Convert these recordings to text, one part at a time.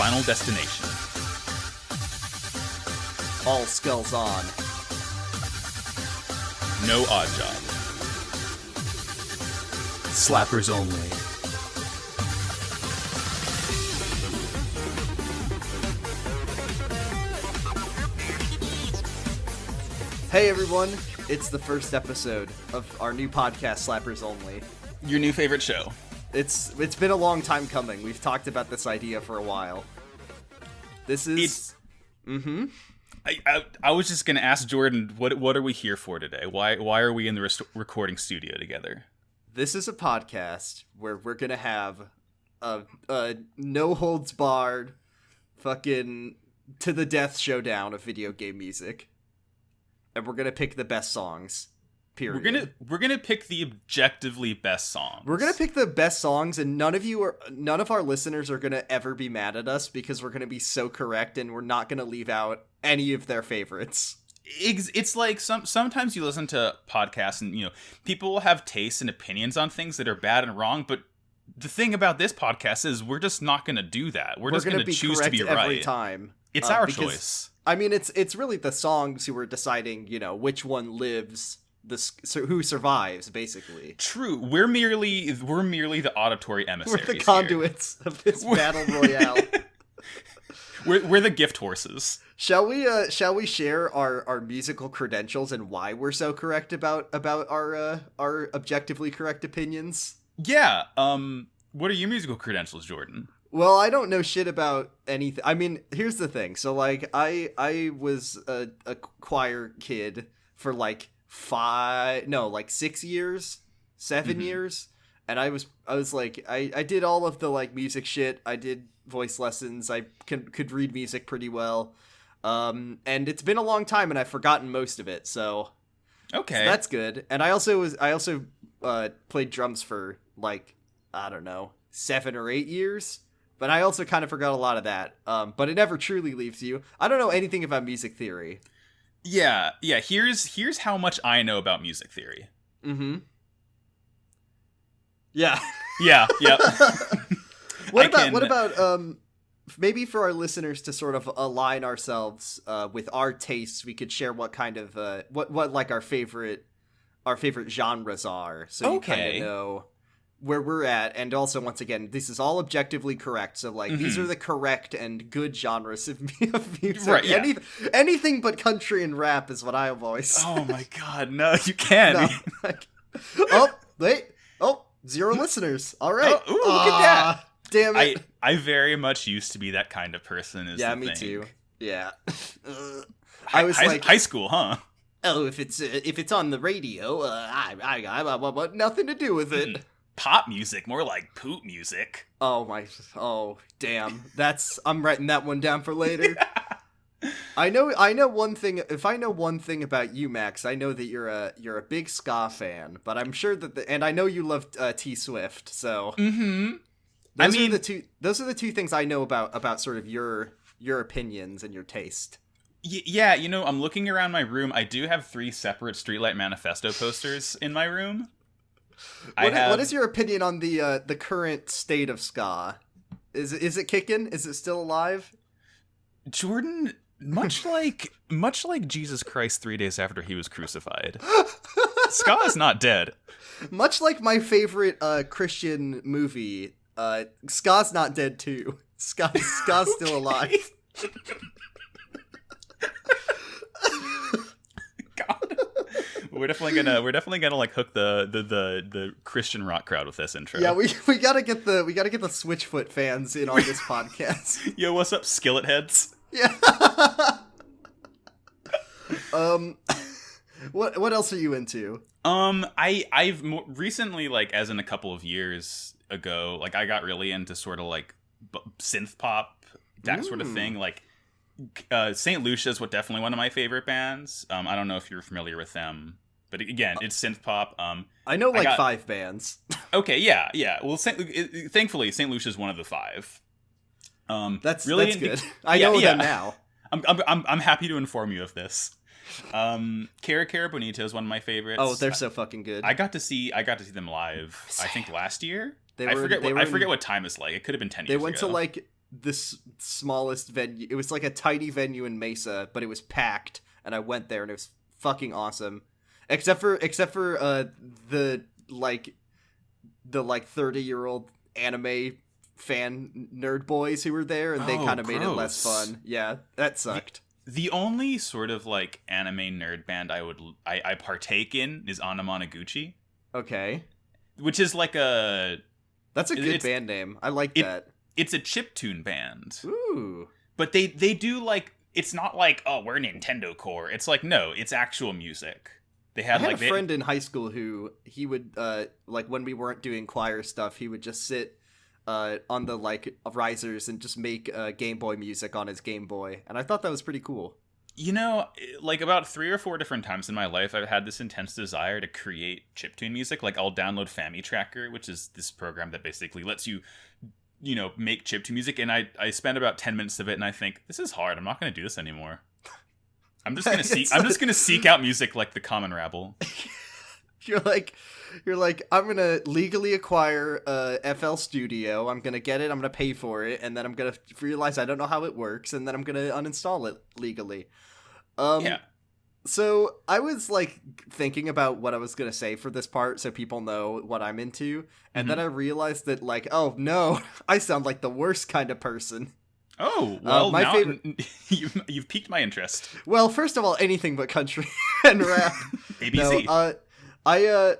final destination. All skulls on. No odd job. Slappers only. Hey everyone, it's the first episode of our new podcast, Slappers Only. Your new favorite show. It's been a long time coming. We've talked about this idea for a while. This is... I was just gonna ask Jordan, what are we here for today? Why are we in the recording studio together? This is a podcast where we're gonna have a no holds barred, fucking to the death showdown of video game music, and we're gonna pick the best songs. Period. We're gonna pick the objectively best songs. We're gonna pick the best songs, and none of our listeners are gonna ever be mad at us because we're gonna be so correct, and we're not gonna leave out any of their favorites. It's like sometimes you listen to podcasts and people will have tastes and opinions on things that are bad and wrong, but the thing about this podcast is we're just not gonna do that. We're just gonna choose to be right every time. It's our choice. I mean, it's really the songs who are deciding, which one lives. Who survives, basically. True. We're merely the auditory emissaries. We're the conduits of this battle royale. We're the gift horses. Shall we share our musical credentials and why we're so correct about our objectively correct opinions? Yeah. What are your musical credentials, Jordan? Well, I don't know shit about anything. I mean, here's the thing. So like I was a choir kid for like 6 years, 7 years, and I was like I did all of the like music shit. I did voice lessons. I could read music pretty well, and it's been a long time, and I've forgotten most of it. So okay, so that's good. And I also played drums for like I don't know 7 or 8 years, but I also kind of forgot a lot of that. But it never truly leaves you. I don't know anything about music theory. Yeah. Here's how much I know about music theory. Mm-hmm. Yeah. Yeah. What about maybe for our listeners to sort of align ourselves with our tastes, we could share what kind of what like our favorite genres are, so you kind of know where we're at. And also, once again, this is all objectively correct, so like these are the correct and good genres of music. Right, yeah. Anything but country and rap is what I have always said. Oh my god, no, you can't. No, wait, 0 listeners. All right. Ooh, look at that. Damn it. I very much used to be that kind of person. Me too. Yeah. I was like high school, huh? Oh, if it's on the radio, I want nothing to do with it. Pop music, more like poop music. Oh damn. I'm writing that one down for later. I know one thing. If I know one thing about you, Max, I know that you're a big ska fan, but I'm sure that and I know you love T Swift, so those are the two things I know about sort of your opinions and your taste. Yeah, I'm looking around my room. I do have 3 separate Streetlight Manifesto posters in my room. What is your opinion on the current state of ska? Is it kicking? Is it still alive? Jordan, much like Jesus Christ 3 days after he was crucified, ska is not dead. Much like my favorite Christian movie, ska's not dead too. Ska's still alive. God. We're definitely gonna like hook the Christian rock crowd with this intro. Yeah, we gotta get the Switchfoot fans in on this podcast. Yo, what's up, skillet heads? Yeah. What else are you into? I've recently, like, as in a couple of years ago, like I got really into sort of like synth pop, that sort of thing, like. St. Lucia's definitely one of my favorite bands. I don't know if you're familiar with them, but again, it's synth pop. I know 5 bands. Okay, yeah. Well, thankfully, St. Lucia's one of the 5. That's good. I know them now. I'm happy to inform you of this. Cara Cara Bonita is one of my favorites. Oh, they're so fucking good. I got to see them live. I think last year. I forget what time is like. It could have been 10 years ago. They went to this smallest venue. It was like a tiny venue in Mesa, but it was packed, and I went there, and it was fucking awesome. Except for the 30-year-old anime fan nerd boys who were there, and they kind of made it less fun. Yeah, that sucked. The only sort of like anime nerd band I partake in is Anamanaguchi. Okay. Which is like that's a good band name. I like that. It's a chiptune band. Ooh. But they do like, it's not like, oh, we're Nintendo Core. It's like, no, it's actual music. I had a friend in high school who he would like when we weren't doing choir stuff, he would just sit on the like risers and just make Game Boy music on his Game Boy, and I thought that was pretty cool. You know, like about 3 or 4 different times in my life, I've had this intense desire to create chiptune music. Like I'll download Fami Tracker, which is this program that basically lets you, make chiptune music. And I spend about 10 minutes of it, and I think, this is hard. I'm not going to do this anymore. I'm just gonna seek out music like the Common Rabble. You're like, I'm gonna legally acquire FL Studio. I'm gonna get it. I'm gonna pay for it, and then I'm gonna realize I don't know how it works, and then I'm gonna uninstall it legally. Yeah. So I was like thinking about what I was gonna say for this part, so people know what I'm into, and then I realized that like, oh no, I sound like the worst kind of person. Oh, well, my favorite... you've piqued my interest. Well, first of all, anything but country and rap. ABC. No,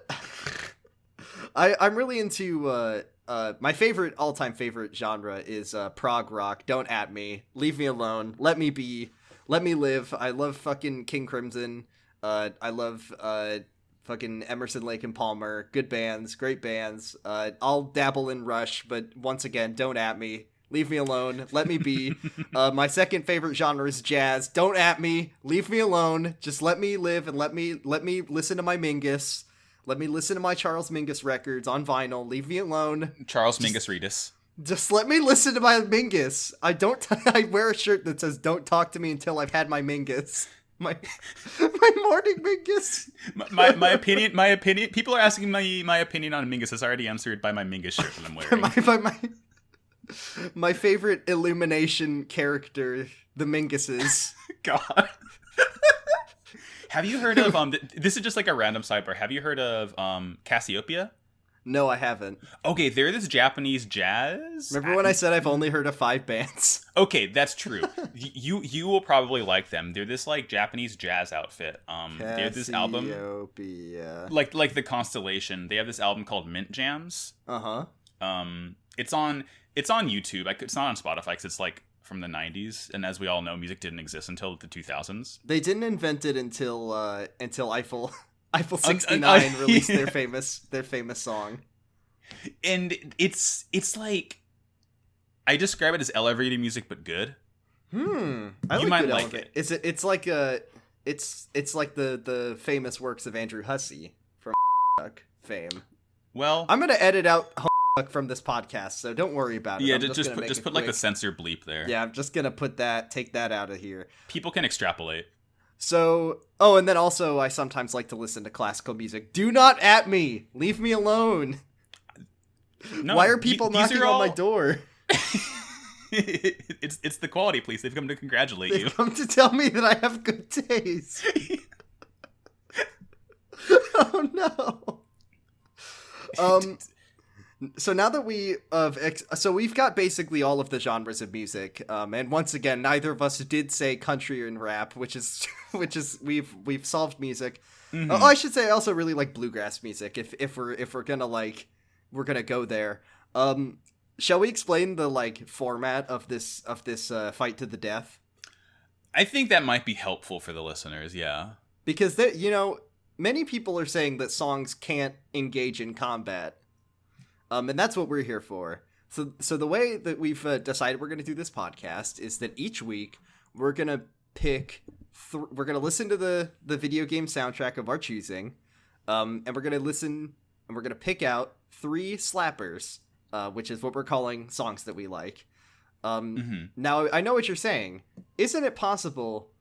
I'm really into my all-time favorite genre is prog rock. Don't at me. Leave me alone. Let me be. Let me live. I love fucking King Crimson. I love fucking Emerson, Lake and Palmer. Good bands, great bands. I'll dabble in Rush, but once again, don't at me. Leave me alone. Let me be. My second favorite genre is jazz. Don't at me. Leave me alone. Just let me live and let me listen to my Mingus. Let me listen to my Charles Mingus records on vinyl. Leave me alone. Mingus Reedus. Just let me listen to my Mingus. I wear a shirt that says "Don't talk to me until I've had my Mingus." My morning Mingus. My opinion. People are asking my opinion on Mingus is already answered by my Mingus shirt that I'm wearing. My favorite Illumination character, the Minguses. God. Have you heard of this is just like a random sidebar. Have you heard of Cassiopeia? No, I haven't. Okay, they're this Japanese jazz. Remember when I said I've only heard of 5 bands? Okay, that's true. You will probably like them. They're this like Japanese jazz outfit. They have this album, like the Constellation. They have this album called Mint Jams. It's on YouTube. It's not on Spotify because it's like from the 90s, and as we all know, music didn't exist until the 2000s. They didn't invent it until Eiffel 69 released their famous song. And it's like, I describe it as elevator music but good. You might like it. It's like the famous works of Andrew Hussey from fame. Well, I'm gonna edit out from this podcast, so don't worry about it. Yeah, just put like the censor bleep there. Yeah, I'm just gonna take that out of here. People can extrapolate. So, and then also I sometimes like to listen to classical music. Do not at me. Leave me alone. No, why are people knocking on my door? It's the quality police. They've come to congratulate you. They've come to tell me that I have good taste. Oh no. So now that we've got basically all of the genres of music, and once again, neither of us did say country and rap, which is we've solved music. Mm-hmm. I should say I also really like bluegrass music. If we're gonna go there, shall we explain the like format of this fight to the death? I think that might be helpful for the listeners. Yeah, because many people are saying that songs can't engage in combat. And that's what we're here for. So the way that we've decided we're going to do this podcast is that each week we're going to pick, we're going to listen to the video game soundtrack of our choosing, and we're going to pick out 3 slappers, which is what we're calling songs that we like. Now, I know what you're saying. Isn't it possible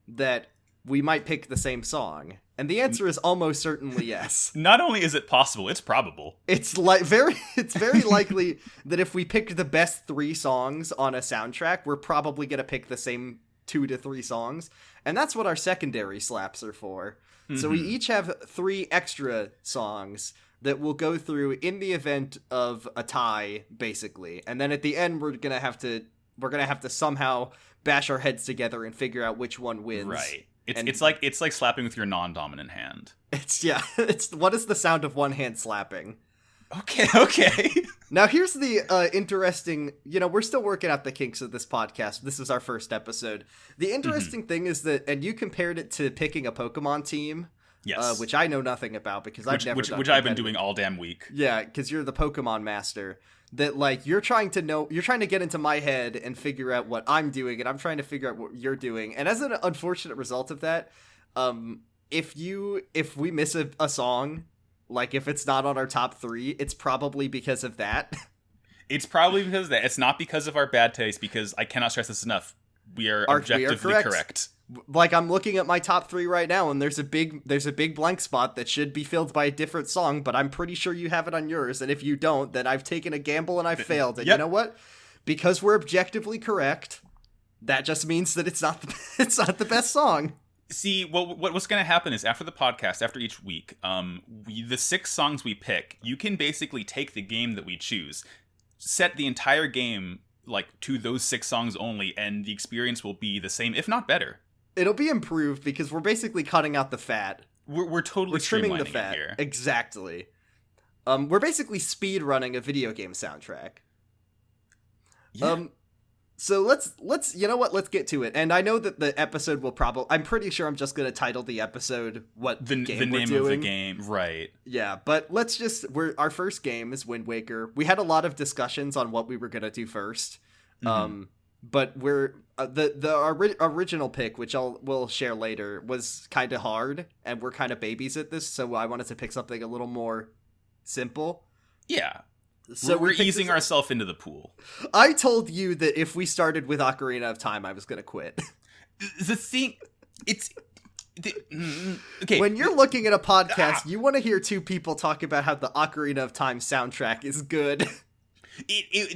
that we might pick the same song? And the answer is almost certainly yes. Not only is it possible, it's probable. It's very likely that if we pick the best 3 songs on a soundtrack, we're probably going to pick the same 2 to 3 songs. And that's what our secondary slaps are for. Mm-hmm. So we each have 3 extra songs that we'll go through in the event of a tie, basically. And then at the end, we're going to have to somehow bash our heads together and figure out which one wins. Right. It's like slapping with your non-dominant hand. It's what is the sound of one hand slapping? Okay. Now here's the interesting, we're still working out the kinks of this podcast. This is our first episode. The interesting thing is that, and you compared it to picking a Pokemon team. Yes. Which I know nothing about because I've never done which I've been doing all damn week. Yeah, because you're the Pokemon master. That, like, you're trying to get into my head and figure out what I'm doing, and I'm trying to figure out what you're doing. And as an unfortunate result of that, if we miss a song, like, if it's not on our top 3, it's probably because of that. It's probably because of that. It's not because of our bad taste, because I cannot stress this enough. We are objectively correct. Like, I'm looking at my top 3 right now, and there's a big blank spot that should be filled by a different song, but I'm pretty sure you have it on yours, and if you don't, then I've taken a gamble and I've failed. And You know what? Because we're objectively correct, that just means that it's not the best song. See, what's going to happen is after the podcast, after each week, the 6 songs we pick, you can basically take the game that we choose, set the entire game like to those 6 songs only, and the experience will be the same, if not better. It'll be improved because we're basically cutting out the fat. We're totally trimming the fat here. Exactly. We're basically speed running a video game soundtrack. Yeah. So let's you know what? Let's get to it. And I know that the episode will I'm pretty sure I'm just going to title the episode what the name of the game, right? Yeah, but our first game is Wind Waker. We had a lot of discussions on what we were going to do first. Mm-hmm. But we're the original pick, which we'll share later, was kind of hard, and we're kind of babies at this, so I wanted to pick something a little more simple. Yeah. So we're easing ourselves into the pool. I told you that if we started with Ocarina of Time, I was going to quit. The thing, okay. When you're looking at a podcast, you want to hear 2 people talk about how the Ocarina of Time soundtrack is good.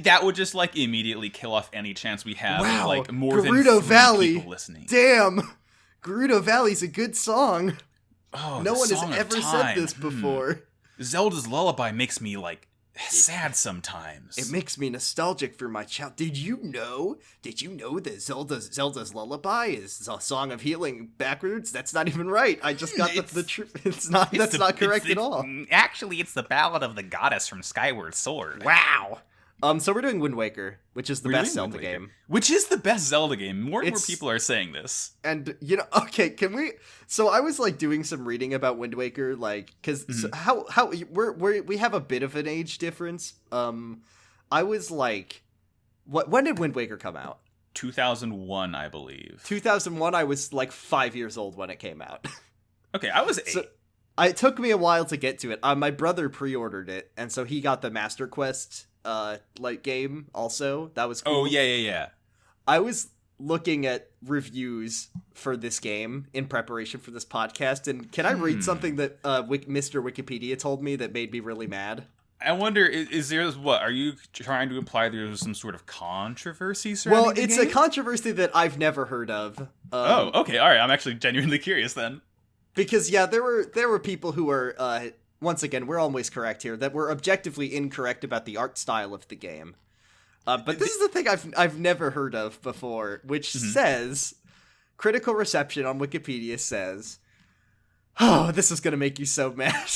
That would just like immediately kill off any chance we have. Wow, like more Gerudo than 3 Valley. People listening. Damn, Gerudo Valley's a good song. Oh, no one has ever said this before. Zelda's Lullaby makes me like sad sometimes. It makes me nostalgic for my child. Did you know that Zelda's Lullaby is a song of healing backwards? That's not even right. I just got the truth. That's not correct at all. Actually, it's the Ballad of the Goddess from Skyward Sword. Wow. So we're doing Wind Waker, which is the best Zelda game. Which is the best Zelda game. More and more people are saying this. And, okay, can we... So I was, like, doing some reading about Wind Waker, like, because we have a bit of an age difference. I was, like... When did Wind Waker come out? 2001, I believe. 2001, I was, like, 5 years old when it came out. Okay, I was 8. So, it took me a while to get to it. My brother pre-ordered it, and so he got the Master Quest... game also. That was cool. Oh, yeah. I was looking at reviews for this game in preparation for this podcast, and can I read something that Mr. Wikipedia told me that made me really mad? I wonder, is there what? Are you trying to imply there's some sort of controversy surrounding the game? Well, it's a controversy that I've never heard of. Okay, all right. I'm actually genuinely curious then. Because, yeah, there were people who were... once again, we're always correct here, that we're objectively incorrect about the art style of the game. But this is the thing I've never heard of before, which says, critical reception on Wikipedia says, oh, this is going to make you so mad.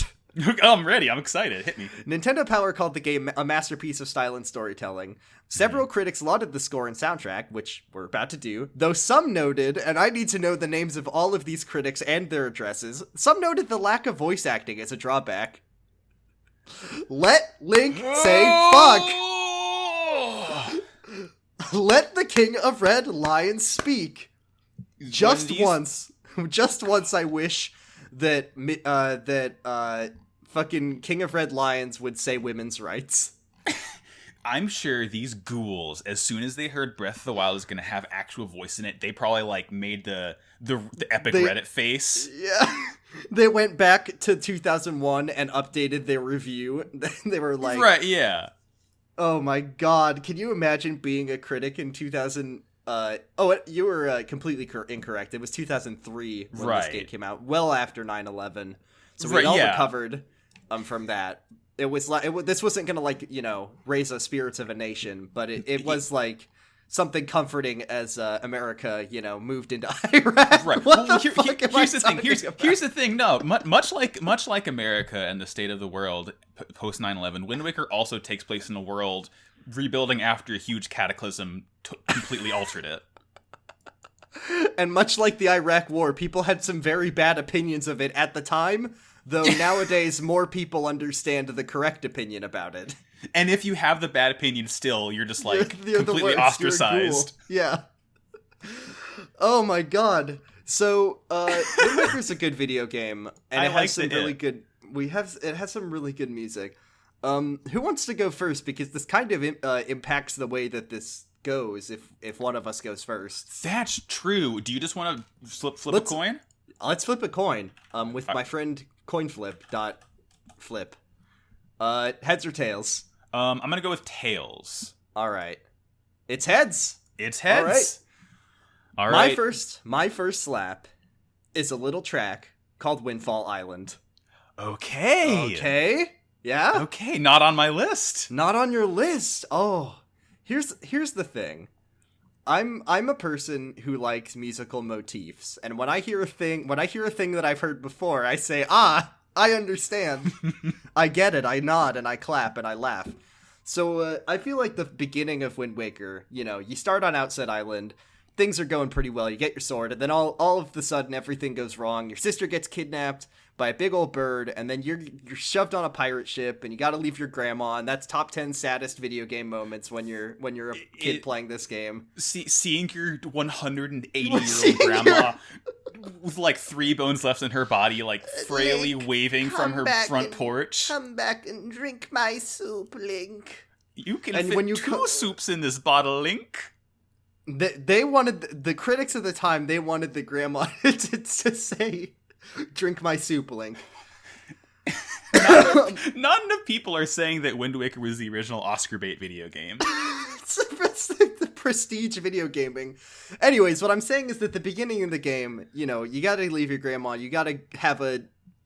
I'm ready. I'm excited. Hit me. Nintendo Power called the game a masterpiece of style and storytelling. Several critics lauded the score and soundtrack, which we're about to do, though some noted, and I need to know the names of all of these critics and their addresses, some noted the lack of voice acting as a drawback. Let Link say fuck! Let the King of Red Lions speak. Just once I wish that fucking King of Red Lions would say women's rights. I'm sure these ghouls, as soon as they heard Breath of the Wild is going to have actual voice in it, they probably like made the epic Reddit face. Yeah. They went back to 2001 and updated their review. They were like, right, yeah. Oh my god, can you imagine being a critic in 2000? You were completely incorrect. It was 2003 when this game came out, well after 9/11. So we all recovered from that. It was like this wasn't gonna like raise the spirits of a nation, but it was like something comforting as America moved into Iraq. Right. Here's the thing. No, much like America and the state of the world post 9/11, Wind Waker also takes place in a world rebuilding after a huge cataclysm completely altered it. And much like the Iraq War, people had some very bad opinions of it at the time. Though nowadays, more people understand the correct opinion about it. And if you have the bad opinion still, you're just like completely ostracized. Yeah. Oh my god. So, Wind Waker's a good video game, and it has some really good. It has some really good music. Who wants to go first? Because this kind of impacts the way that this goes. If one of us goes first, that's true. Do you just want to flip a coin? Let's flip a coin. With my friend coinflip.flip. Heads or tails? I'm gonna go with tails. All right. It's heads. It's heads. All right. My first slap is a little track called Windfall Island. Okay. Yeah. Okay. Not on my list. Not on your list. Oh, here's the thing. I'm a person who likes musical motifs, and when I hear a thing that I've heard before, I say, I understand. I get it. I nod and I clap and I laugh. So I feel like the beginning of Wind Waker, you start on Outset Island, things are going pretty well, you get your sword, and then all of the sudden everything goes wrong. Your sister gets kidnapped by a big old bird, and then you're shoved on a pirate ship, and you gotta leave your grandma, and that's top 10 saddest video game moments when you're a kid playing this game. Seeing your 180-year-old grandma with like 3 bones left in her body, like frailly waving from her front porch. Come back and drink my soup, Link. You can fit 2 soups in this bottle, Link. They wanted, the critics at the time, they wanted the grandma to say, drink my soup, Link. Not enough people are saying that Wind Waker was the original Oscar bait video game. It's the prestige video gaming. Anyways, what I'm saying is that the beginning of the game, you gotta leave your grandma, you gotta have a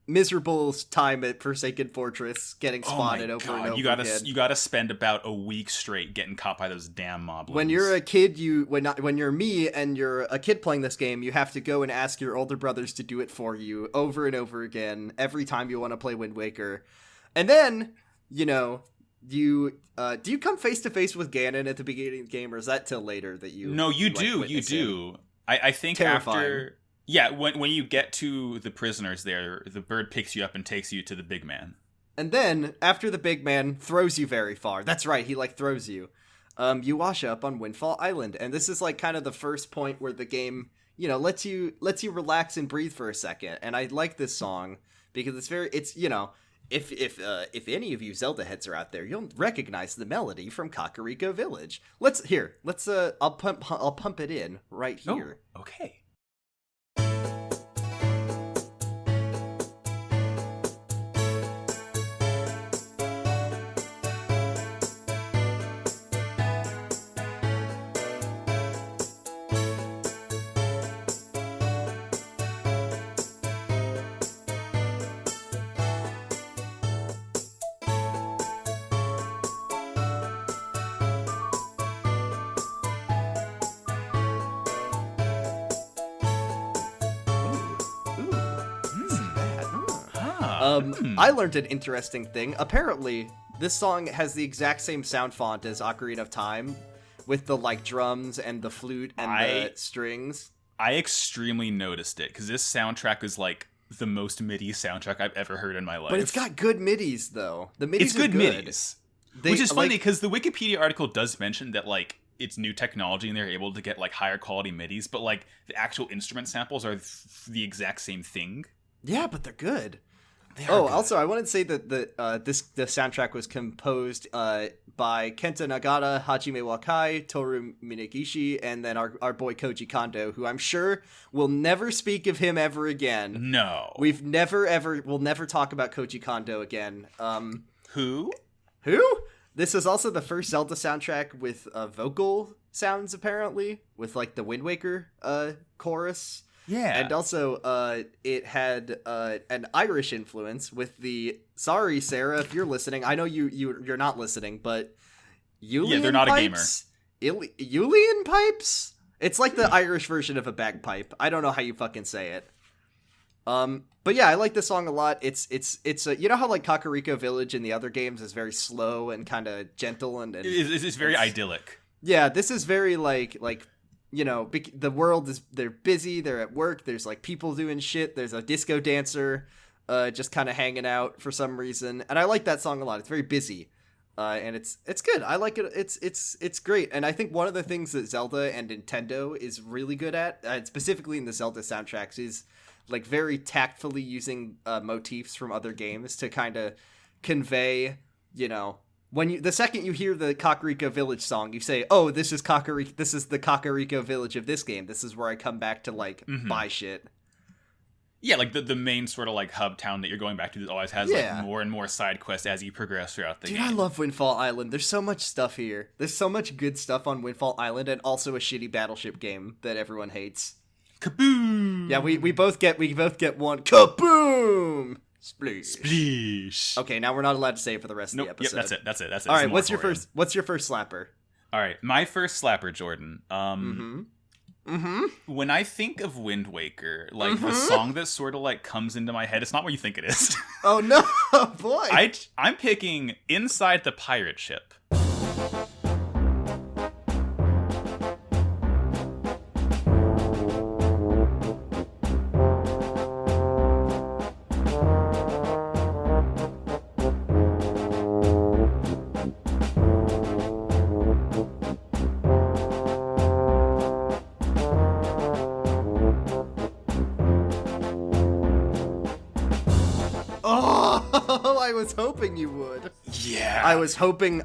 miserable time at Forsaken Fortress, getting spotted over and over again. You gotta spend about a week straight getting caught by those damn moblins. When you're a kid, when you're me and you're a kid playing this game, you have to go and ask your older brothers to do it for you over and over again every time you want to play Wind Waker. And then, do you come face to face with Ganon at the beginning of the game, or is that till later that you? No, you do. I think terrifying. After. Yeah, when you get to the prisoners there, the bird picks you up and takes you to the big man. And then, after the big man throws you very far, that's right, he throws you, you wash up on Windfall Island. And this is kind of the first point where the game, lets you relax and breathe for a second. And I like this song because if any of you Zelda heads are out there, you'll recognize the melody from Kakariko Village. I'll pump it in right here. Oh, okay. I learned an interesting thing. Apparently, this song has the exact same sound font as Ocarina of Time, with the drums and the flute and the strings. I extremely noticed it because this soundtrack is the most MIDI soundtrack I've ever heard in my life. But it's got good MIDIs though. The MIDIs are good. MIDIs. Which is funny because the Wikipedia article does mention that it's new technology and they're able to get higher quality MIDIs, but the actual instrument samples are the exact same thing. Yeah, but they're good. Also, I wanted to say that the soundtrack was composed by Kenta Nagata, Hajime Wakai, Toru Minagishi, and then our boy Koji Kondo, who I'm sure will never speak of him ever again. No. We'll never talk about Koji Kondo again. Who? This is also the first Zelda soundtrack with vocal sounds, apparently, with like the Wind Waker chorus. Yeah. And also, it had an Irish influence with the... Sorry, Sarah, if you're listening. I know you're not listening, but... Uilleann they're not pipes? a gamer. Uilleann pipes? It's like the Irish version of a bagpipe. I don't know how you fucking say it. But yeah, I like this song a lot. It's you know how like Kakariko Village in the other games is very slow and kind of gentle and it's very idyllic. Yeah, this is very like you know, the world is, they're busy, they're at work, there's like people doing shit, there's a disco dancer just kind of hanging out for some reason, and I like that song a lot. It's very busy, and it's good. I like it. It's great, and I think one of the things that Zelda and Nintendo is really good at, specifically in the Zelda soundtracks, is like very tactfully using motifs from other games to kind of convey, you know, the second you hear the Kakariko Village song, you say, "Oh, this is the Kakariko Village of this game. This is where I come back to like buy shit." Yeah, like the main sort of like hub town that you're going back to that always has like more and more side quests as you progress throughout the game. Dude, I love Windfall Island. There's so much stuff here. There's so much good stuff on Windfall Island, and also a shitty battleship game that everyone hates. Kaboom! Yeah, we both get one. Kaboom! Spleesh. Okay, now we're not allowed to say it for the rest of the episode. Yep, that's it. All right, what's your first slapper? All right, my first slapper, Jordan. When I think of Wind Waker, like the song that sort of like comes into my head, it's not what you think it is. Oh no, boy! I'm picking Inside the Pirate Ship. I was hoping you would. Yeah. I was hoping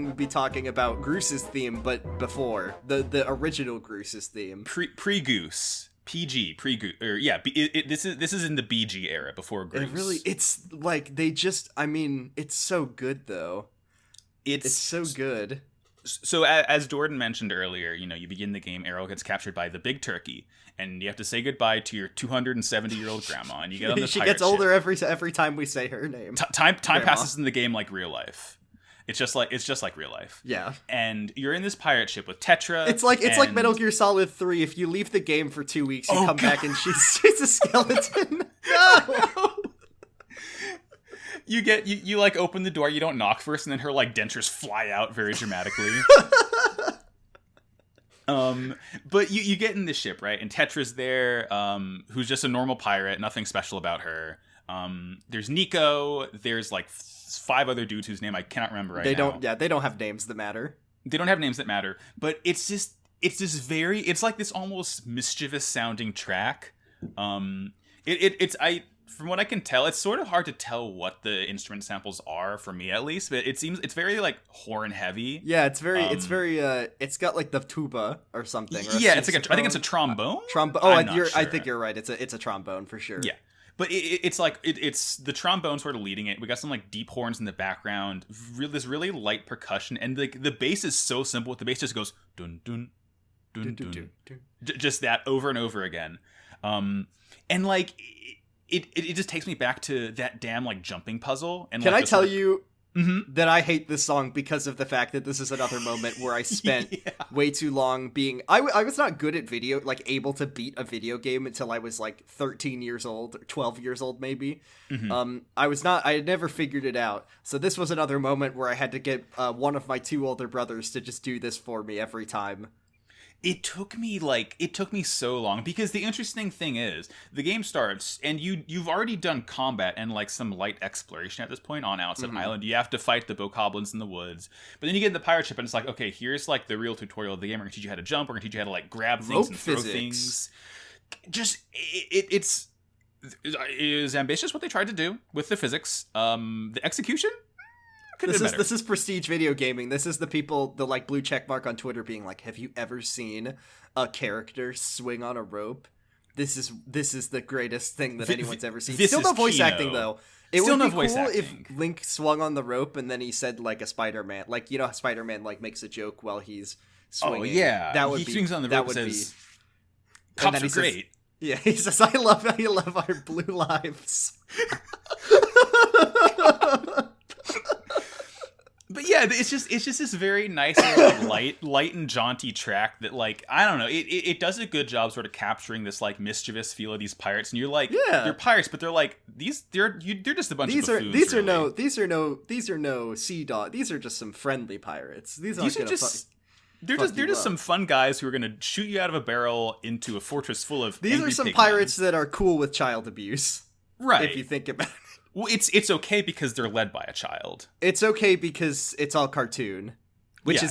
we'd be talking about Groose's theme, but before the original Groose's theme. Pre-Goose. PG, pre-Goose. This is in the BG era before Goose. It's like it's so good though. It's so good. So as Jordan mentioned earlier, you know, you begin the game, Errol gets captured by the big turkey, and you have to say goodbye to your 270-year-old grandma, and you get on the she pirate gets older ship. every time we say her name. Time passes in the game like real life. It's just like real life. Yeah. And you're in this pirate ship with Tetra. It's like Metal Gear Solid 3. If you leave the game for 2 weeks, you come back and she's a skeleton. No. You like open the door, you don't knock first, and then her like dentures fly out very dramatically. But you get in the ship, right? And Tetra's there, who's just a normal pirate, nothing special about her. There's Nico, there's like 5 other dudes whose name I cannot remember right now. They don't have names that matter. They don't have names that matter, but it's like this almost mischievous sounding track. From what I can tell, it's sort of hard to tell what the instrument samples are, for me at least, but it's very like horn heavy. Yeah, it's got like the tuba or something. Or yeah, I think it's a trombone. I think you're right. It's a trombone for sure. Yeah. But it's like it's the trombone sort of leading it. We got some like deep horns in the background, this really light percussion, and like the bass is so simple. The bass just goes dun dun dun dun, dun, dun. Just that over and over again, and like it just takes me back to that damn like jumping puzzle. And can I tell you that I hate this song because of the fact that this is another moment where I spent way too long being... I was not good at able to beat a video game until I was like 13 years old, or 12 years old maybe. I had never figured it out. So this was another moment where I had to get one of my 2 older brothers to just do this for me every time. It took me so long, because the interesting thing is the game starts and you've already done combat and like some light exploration at this point on Outset Island. You have to fight the Bokoblins in the woods, but then you get in the pirate ship and it's like, okay, here's like the real tutorial of the game. We're gonna teach you how to jump. We're gonna teach you how to like grab things and throw things. Just it's is ambitious what they tried to do with the physics. The execution could have been better. This is prestige video gaming. This is the people, the like blue check mark on Twitter being like, have you ever seen a character swing on a rope? This is the greatest thing that anyone's ever seen. Still no voice acting though. It would be cool if Link swung on the rope and then he said like a Spider-Man, like, you know how Spider-Man like makes a joke while he's swinging. Oh yeah, that would he swings on the rope and says, "Cops are great." Yeah, he says, I love our blue lives." But yeah, it's just this very nice, like, light and jaunty track that, like, I don't know, it does a good job sort of capturing this like mischievous feel of these pirates, and you're like, yeah, they're pirates, but they're like they're just a bunch of buffoons. These are no sea dog. These are just some friendly pirates. They're just some fun guys who are gonna shoot you out of a barrel into a fortress full of. These are some pirates that are cool with child abuse, right? If you think about it. Well, it's okay because they're led by a child. It's okay because it's all cartoon, which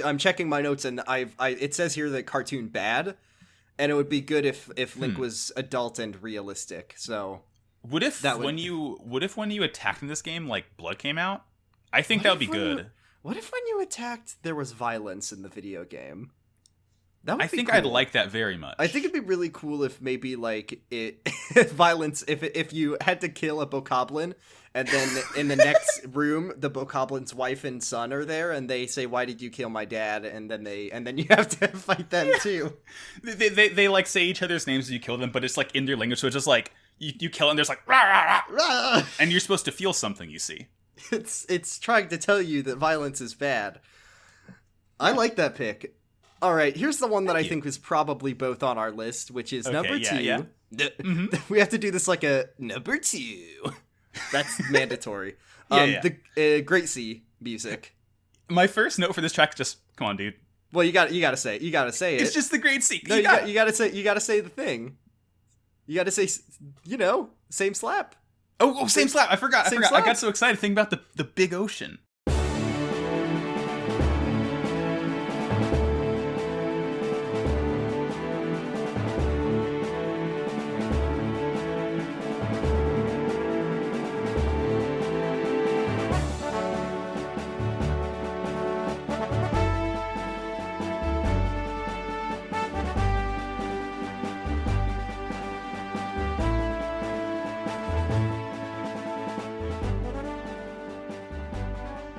I'm checking my notes and it says here that cartoon bad, and it would be good if Link was adult and realistic. So what if when you attacked in this game, like, blood came out? I think that would be good. What if when you attacked there was violence in the video game? I think cool. I'd like that very much. I think it'd be really cool if maybe like it violence if you had to kill a Bokoblin and then in the next room the Bokoblin's wife and son are there and they say, "Why did you kill my dad?" and then you have to fight them too. They like say each other's names as you kill them, but it's like in their language, so it's just like you kill and there's like rah, rah, rah, and you're supposed to feel something, you see. It's trying to tell you that violence is bad. I like that pick. All right, here's the one that I think was probably both on our list, which is number 2. Yeah. We have to do this like a number 2. That's mandatory. The Great Sea music. My first note for this track is just, come on, dude. Well, you got to say it. It's just the Great Sea. No, you got to say the thing. You got to say, same slap. Oh, same slap. I forgot. Slap. I got so excited thinking about the big ocean.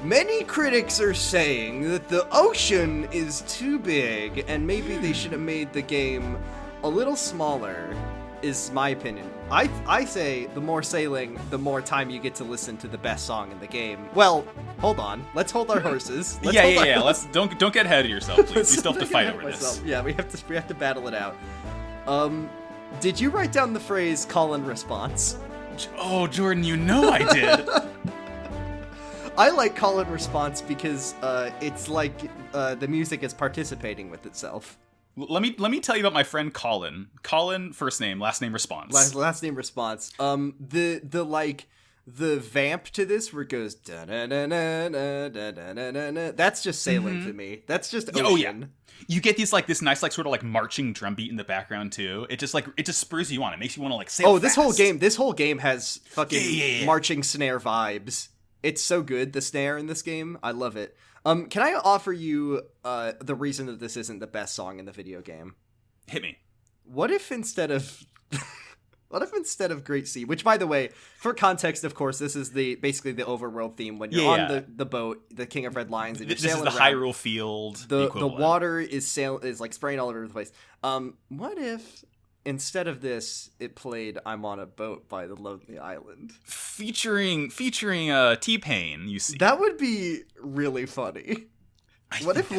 Many critics are saying that the ocean is too big and maybe they should have made the game a little smaller, is my opinion. I say the more sailing, the more time you get to listen to the best song in the game. Well, hold on. Let's hold our horses. Let's don't get ahead of yourself, please. We still have to fight over this. Yeah, we have to battle it out. Did you write down the phrase call and response? Oh, Jordan, you know I did. I like call and response because it's like the music is participating with itself. Let me tell you about my friend Colin. Colin, first name, last name, response. Last name, response. The vamp to this where it goes da da da da da da da da. That's just sailing to me. That's just ocean. Oh yeah. You get these like this nice like sort of like marching drum beat in the background too. It just spurs you on. It makes you want to like sail. Oh, this whole game has fucking marching snare vibes. It's so good, the snare in this game. I love it. Can I offer you the reason that this isn't the best song in the video game? Hit me. What if instead of Great Sea, which by the way, for context, of course, this is basically the overworld theme when you're on the boat, the King of Red Lines, and you're sailing around. This is the Hyrule Field. The water is like spraying all over the place. What if instead of this, it played "I'm on a Boat" by The Lonely Island, featuring T-Pain? You see, that would be really funny. What if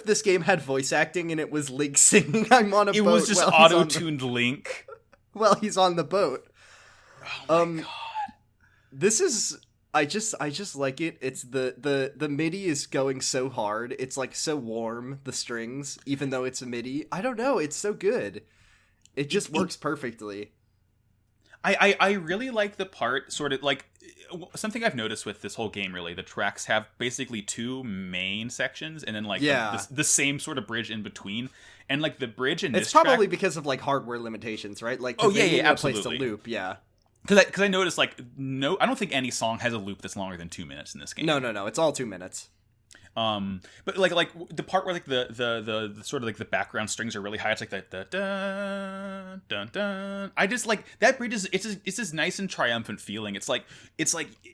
this game had voice acting and it was Link singing "I'm on a Boat"? It was just auto-tuned Link. Well, he's on the boat. Oh my god! This is. I just like it. It's the MIDI is going so hard. It's like so warm, the strings, even though it's a MIDI. I don't know. It's so good. It just works perfectly. I really like the part sort of like something I've noticed with this whole game. Really, the tracks have basically two main sections, and then like the same sort of bridge in between. And like the bridge in this track, probably because of like hardware limitations, right? Like absolutely. A place to loop, yeah. Because I noticed like I don't think any song has a loop that's longer than 2 minutes in this game. No, it's all 2 minutes. But like the part where like the sort of like the background strings are really high, it's like the dun dun dun. I just like that bridge is it's this nice and triumphant feeling. It's like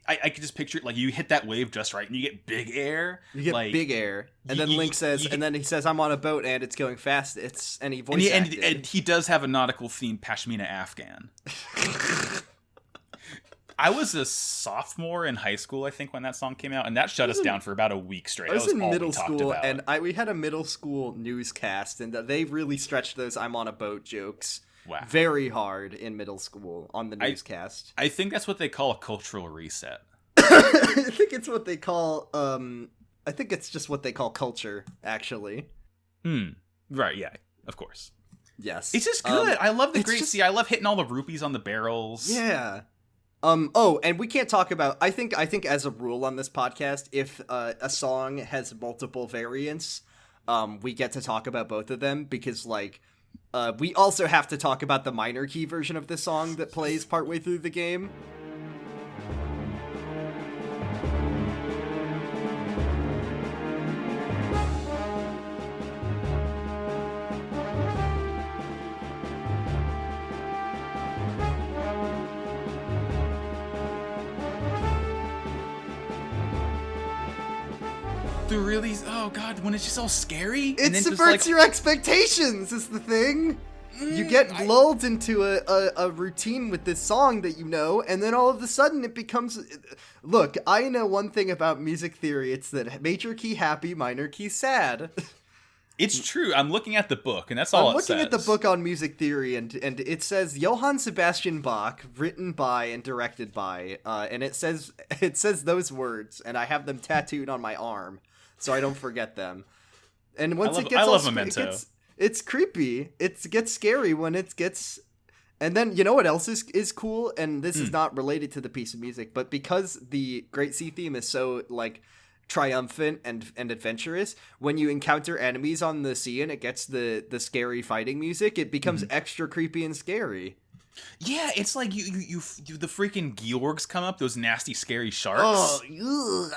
I could just picture it like you hit that wave just right and you get big air. You get like, big air, and then Link says, and then he says, "I'm on a boat and it's going fast." And he does have a nautical themed Pashmina Afghan. I was a sophomore in high school, I think, when that song came out, and that shut us down for about a week straight. I was in middle school, and we had a middle school newscast, and they really stretched those "I'm on a boat" jokes very hard in middle school on the newscast. I think that's what they call a cultural reset. I think it's what they call. I think it's just what they call culture, actually. Right? Yeah. Of course. Yes. It's just good. I love the Great Sea. I love hitting all the rupees on the barrels. Yeah. And we can't talk about, I think as a rule on this podcast, if a song has multiple variants, we get to talk about both of them, because like we also have to talk about the minor key version of this song that plays partway through the game. When it's just all scary. It subverts your expectations, is the thing. You get lulled into a routine with this song that you know, and then all of a sudden it becomes... Look, I know one thing about music theory. It's that major key happy, minor key sad. It's true. I'm looking at the book, and that's all it says. I'm looking at the book on music theory, and it says Johann Sebastian Bach, written by and directed by, and it says those words, and I have them tattooed on my arm, so I don't forget them. And once it gets it's creepy. It gets scary when it gets... And then, you know what else is cool? And this is not related to the piece of music, but because the Great Sea theme is so, like, triumphant and adventurous, when you encounter enemies on the sea and it gets the scary fighting music, it becomes extra creepy and scary. Yeah, it's like you the freaking Georgs come up, those nasty scary sharks. Oh,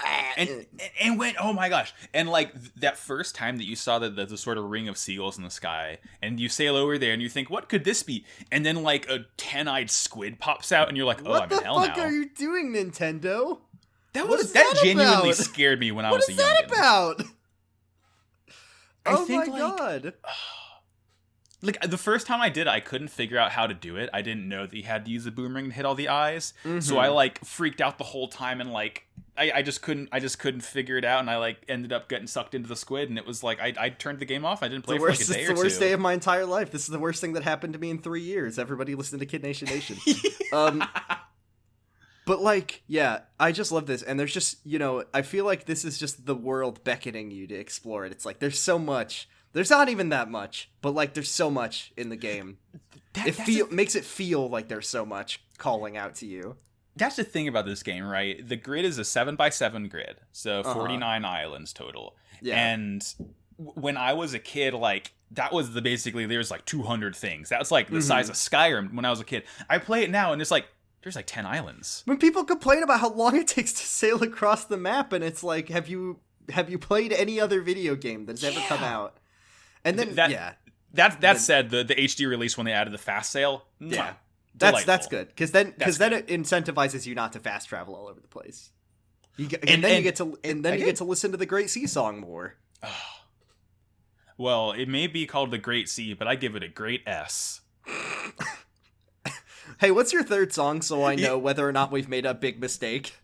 and went, oh my gosh. And like that first time that you saw the sort of ring of seagulls in the sky, and you sail over there and you think, what could this be? And then like a 10-eyed squid pops out and you're like, oh, I'm in hell now. What the fuck are you doing, Nintendo? That genuinely scared me when I was a youngin'. What is that about? Oh my god. Like, the first time I did it, I couldn't figure out how to do it. I didn't know that you had to use the boomerang to hit all the eyes. Mm-hmm. So I, like, freaked out the whole time, and, like, I just couldn't figure it out, and I, like, ended up getting sucked into the squid, and it was like, I turned the game off. I didn't play for, like, a day or two. It's the worst day of my entire life. This is the worst thing that happened to me in 3 years. Everybody listen to Kid Nation Nation. But, like, yeah, I just love this. And there's just, you know, I feel like this is just the world beckoning you to explore it. It's like, there's so much. There's not even that much, but, like, there's so much in the game. Makes it feel like there's so much calling out to you. That's the thing about this game, right? The grid is a 7x7 grid, so 49 islands total. Yeah. And when I was a kid, like, that was basically, there's, like, 200 things. That was, like, the size of Skyrim when I was a kid. I play it now, and it's like, there's like 10 islands. When people complain about how long it takes to sail across the map, and it's like, have you played any other video game that's ever come out? And then that said, the HD release when they added the fast sail, that's good, because then it incentivizes you not to fast travel all over the place. You get to listen to the Great Sea song more. Well, it may be called the Great Sea, but I give it a great S. Hey, what's your third song, so I know whether or not we've made a big mistake?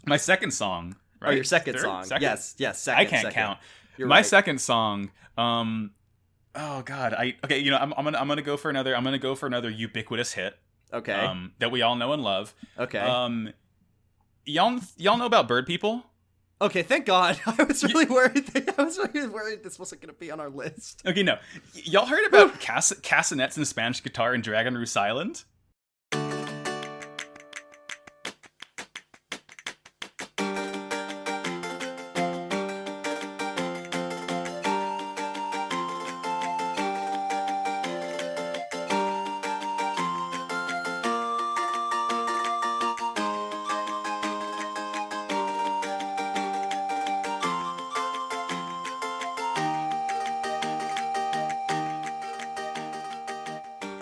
My second song. Right? Oh, your second song. Second? Yes, second. I can't count. My second song. Oh God. You know, I'm gonna go for another. I'm gonna go for another ubiquitous hit. Okay. That we all know and love. Okay. Y'all know about Bird People? Okay, thank God. I was really worried. This wasn't going to be on our list. Okay, no. Y'all heard about castanets and Spanish guitar in Dragon Roost Island?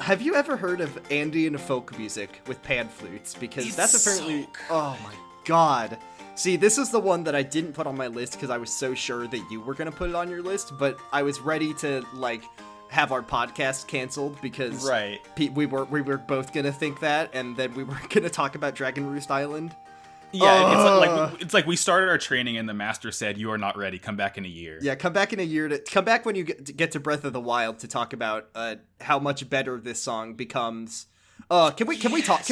Have you ever heard of Andean folk music with pan flutes? Because that's apparently... so good. Oh my god. See, this is the one that I didn't put on my list because I was so sure that you were going to put it on your list, but I was ready to, like, have our podcast canceled because right. we were both going to think that, and then we were going to talk about Dragon Roost Island. Yeah, it's like we started our training and the master said, "You are not ready. Come back in a year." Yeah, come back in a year. Come back when you get to Breath of the Wild to talk about how much better this song becomes. Can we talk?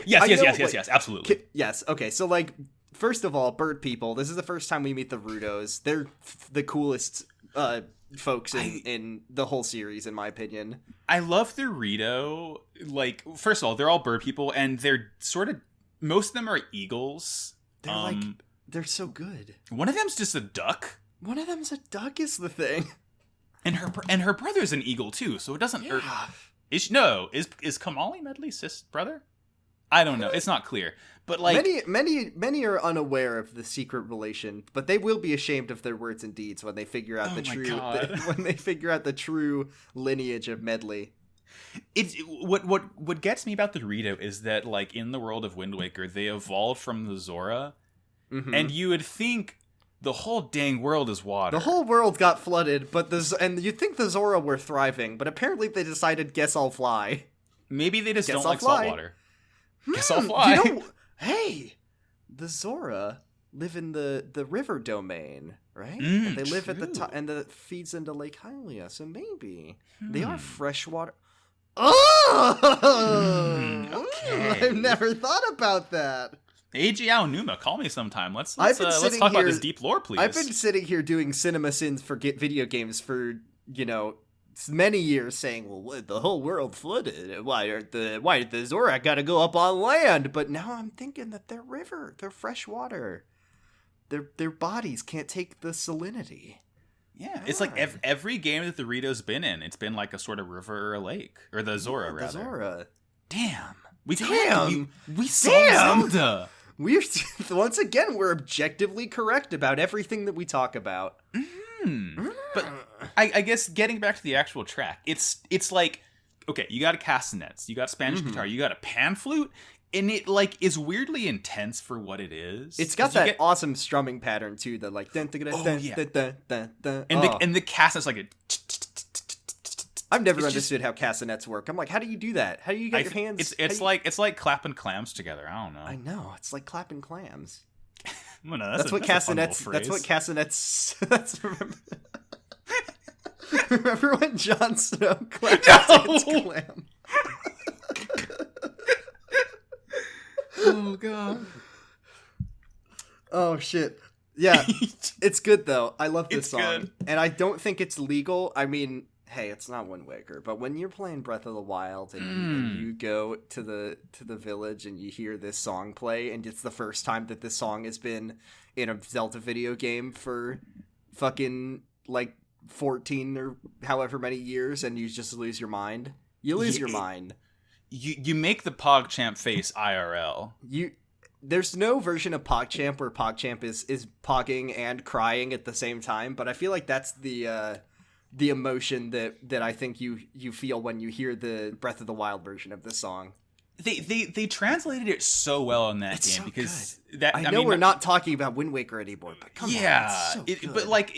Yes, absolutely. Yes. Okay. So, like, first of all, bird people. This is the first time we meet the Rudos. They're the coolest folks in the whole series, in my opinion. I love the Rito. Like, first of all, they're all bird people, and they're sort of. Most of them are eagles. They're so good. One of them's just a duck. One of them's a duck is the thing. And her brother's an eagle too, so it doesn't. Yeah. Is Kamali Medley's brother? I don't know. It's not clear. But like many are unaware of the secret relation, but they will be ashamed of their words and deeds when they figure out the true lineage of Medley. It's what gets me about the Dorito is that, like, in the world of Wind Waker, they evolved from the Zora, and you would think the whole dang world is water. The whole world got flooded, and you'd think the Zora were thriving, but apparently they decided, guess I'll fly. Maybe they just don't like salt water. Guess I'll fly. Hey, the Zora live in the river domain, right? And they live at the top, and that feeds into Lake Hylia, so maybe they are freshwater. Okay. I've never thought about that. Ajiao Numa, call me sometime. Let's talk about this deep lore, please. I've been sitting here doing cinema sins for video games for, many years, saying, well, the whole world flooded. Why did the Zorak gotta go up on land? But now I'm thinking that they're fresh water. Their bodies can't take the salinity. Yeah, it's like every game that the Rito's been in, it's been like a sort of river or a lake. Or the Zora, rather. The Zora. Damn. We saw Zelda. Once again, we're objectively correct about everything that we talk about. But I guess getting back to the actual track, it's like, okay, you got a castanets, you got Spanish guitar, you got a pan flute, and it, like, is weirdly intense for what it is. It's got that awesome strumming pattern too, that like and the castanets like a. I've never understood how castanets work. I'm like, how do you do that? How do you get your hands? It's like clapping clams together. I don't know. I know, it's like clapping clams. That's what castanets. That's remember when Jon Snow clapped his clam? Oh god. Oh shit. Yeah, it's good though. I love this song, good. And I don't think it's legal. I mean, hey, it's not Wind Waker, but when you're playing Breath of the Wild and you go to the village and you hear this song play, and it's the first time that this song has been in a Zelda video game for fucking like 14 or however many years, and you just lose your mind. You lose your mind. You make the PogChamp face IRL. There's no version of PogChamp where PogChamp is pogging and crying at the same time, but I feel like that's the emotion that I think you feel when you hear the Breath of the Wild version of this song. They translated it so well in that game, because that I know we're not talking about Wind Waker anymore, but come on, it's so good. But like,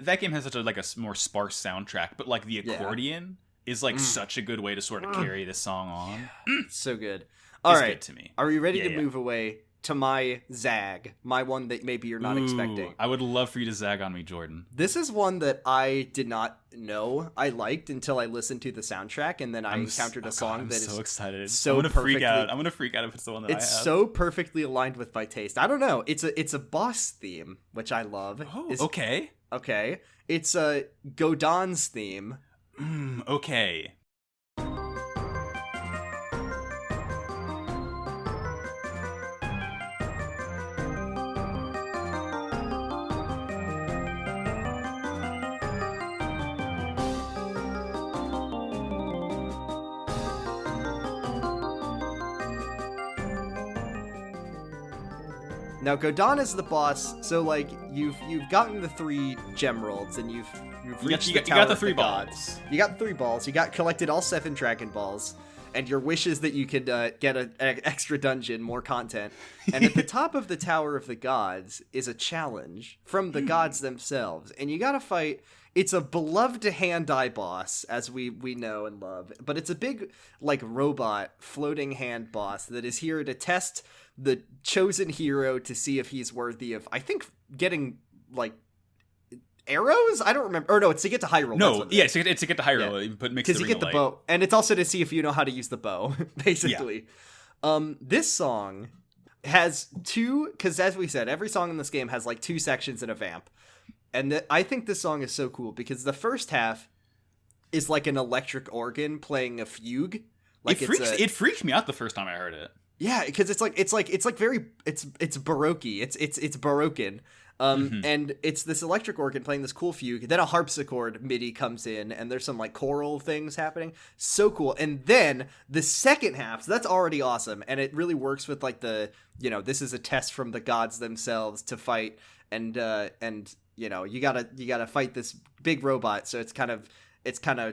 that game has such a more sparse soundtrack, but like the accordion is like such a good way to sort of carry this song on. Yeah. So good. All right, good to me. Are we ready to move away to my zag, my one that maybe you're not expecting? I would love for you to zag on me, Jordan. This is one that I did not know I liked until I listened to the soundtrack, and then I encountered a song that is so excited. So I'm gonna freak out. I'm gonna freak out if it's the one that I have. It's so perfectly aligned with my taste. I don't know. It's a boss theme, which I love. Oh, okay. Okay. It's a Godon's theme. Okay. Now Godon is the boss, so like you've gotten the 3 Gemeralds and you've reached you the got the of 3 balls. Gods. You got 3 balls. You got collected all 7 Dragon Balls, and your wish is that you could get an extra dungeon, more content. And at the top of the Tower of the Gods is a challenge from the gods themselves, and you gotta fight. It's a beloved hand-eye boss, as we know and love, but it's a big, like, robot floating hand boss that is here to test the chosen hero to see if he's worthy of, I think, getting, like, arrows? I don't remember. Or no, it's to get to Hyrule. No, yeah, it's to get to Hyrule. Yeah. Because you get the bow. And it's also to see if you know how to use the bow, basically. Yeah. This song has 2, because as we said, every song in this game has, like, 2 sections and a vamp. And I think this song is so cool because the first half is like an electric organ playing a fugue. Like it freaked me out the first time I heard it. Yeah, because it's baroque. It's baroque. And it's this electric organ playing this cool fugue. Then a harpsichord MIDI comes in, and there's some like choral things happening. So cool. And then the second half, so that's already awesome, and it really works with like the, you know, this is a test from the gods themselves to fight, and you know, you gotta fight this big robot. So it's kind of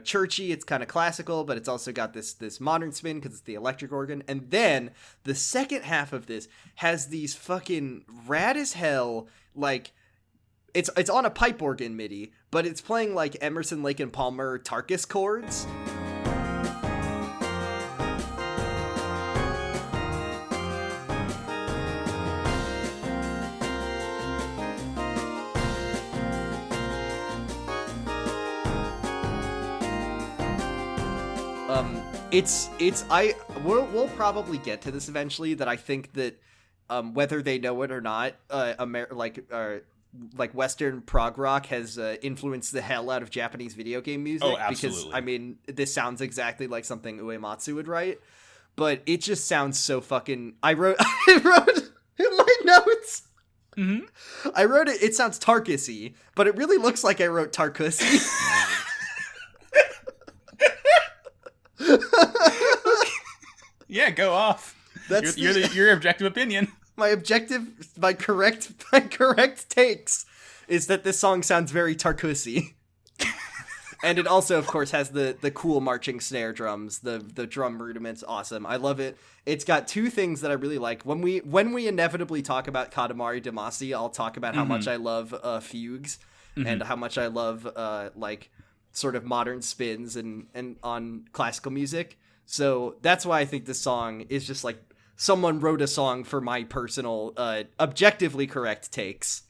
churchy, it's kind of classical, but it's also got this modern spin because it's the electric organ. And then the second half of this has these fucking rad as hell, like it's on a pipe organ MIDI, but it's playing like Emerson, Lake and Palmer Tarkus chords. We'll probably get to this eventually, that I think that whether they know it or not, like Western prog rock has influenced the hell out of Japanese video game music. Oh, absolutely. Because I mean, this sounds exactly like something Uematsu would write, but it just sounds so fucking. I wrote in my notes. Mm-hmm. I wrote it. It sounds Tarkus-y, but it really looks like I wrote Tarkus-y. Yeah, go off. That's your objective opinion. My correct takes is that this song sounds very Tarkus-y. And it also, of course, has the cool marching snare drums, the drum rudiments. Awesome. I love it. It's got 2 things that I really like. When we inevitably talk about Katamari Damacy, I'll talk about how much I love fugues and how much I love like sort of modern spins and on classical music. So that's why I think this song is just like someone wrote a song for my personal, objectively correct takes.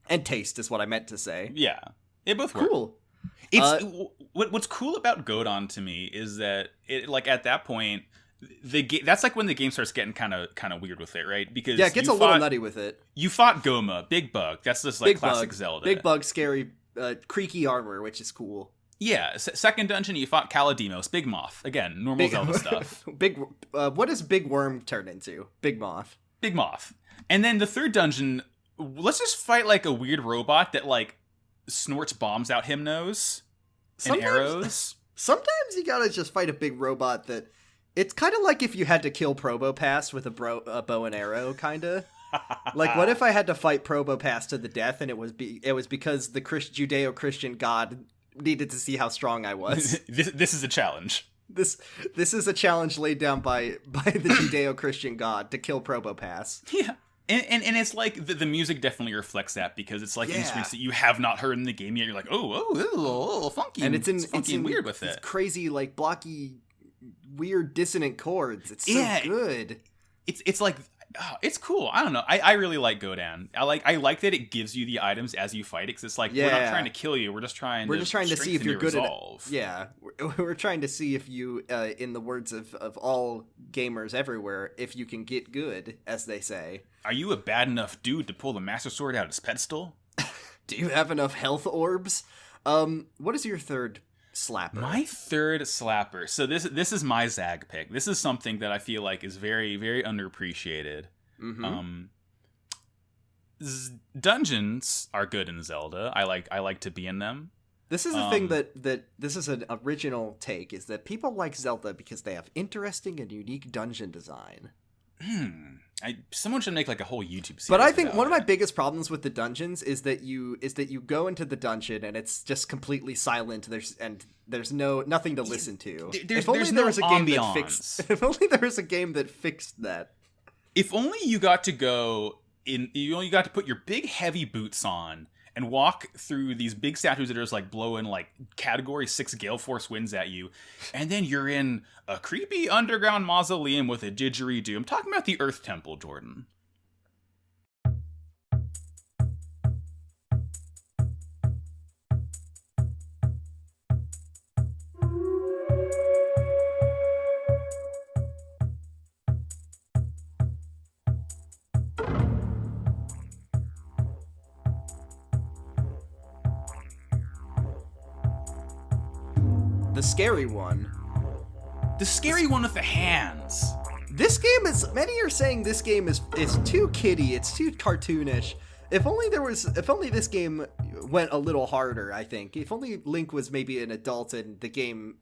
And taste is what I meant to say. Yeah. It both work. Cool. It's what's cool about Godon to me is that it, like, at that point, that's like when the game starts getting kind of weird with it, right? Because it gets a little nutty with it. You fought Goma, Big Bug. That's just like Big classic Bug. Zelda. Big Bug, scary, creaky armor, which is cool. Yeah, second dungeon you fought Kaladimos, Big Moth. Again, normal Zelda stuff. What does Big Worm turn into? Big Moth. Big Moth. And then the third dungeon, let's just fight like a weird robot that like snorts bombs out hymnos and arrows. Sometimes you gotta just fight a big robot that, it's kind of like if you had to kill Probopass with a bow and arrow, kind of. Like, what if I had to fight Probopass to the death, and it was because the Judeo-Christian god needed to see how strong I was. This is a challenge. This is a challenge laid down by the Judeo-Christian god to kill Probopass. Yeah. And it's like the music definitely reflects that, because it's like instruments that you have not heard in the game yet. You're like, oh, funky. And it's funky and weird with it. It's crazy, like, blocky, weird, dissonant chords. It's so good. It's like, it's cool. I don't know. I really like Godon. I like that it gives you the items as you fight it, because it's like, we're not trying to kill you. We're just trying to see if you're good at it. Yeah. We're trying to see if you, in the words of all gamers everywhere, if you can get good, as they say. Are you a bad enough dude to pull the Master Sword out of his pedestal? Do you have enough health orbs? What is your third slapper? My third slapper. So this is my Zag pick. This is something that I feel like is very, very underappreciated. Mm-hmm. Dungeons are good in Zelda. I like to be in them. This is the thing that this is an original take, is that people like Zelda because they have interesting and unique dungeon design. Someone should make like a whole YouTube series. But I think one of my biggest problems with the dungeons is that you go into the dungeon and it's just completely silent. There's nothing to listen to. If only there was a game that fixed. If only there was a game that fixed that. If only you got to go in. You only got to put your big heavy boots on and walk through these big statues that are just like blowing like Category 6 Gale Force winds at you, and then you're in a creepy underground mausoleum with a didgeridoo. I'm talking about the Earth Temple, Jordan. The scary one. The scary one with the hands. This game is. Many are saying this game is too kiddie. It's too cartoonish. If only this game went a little harder. I think if only Link was maybe an adult and the game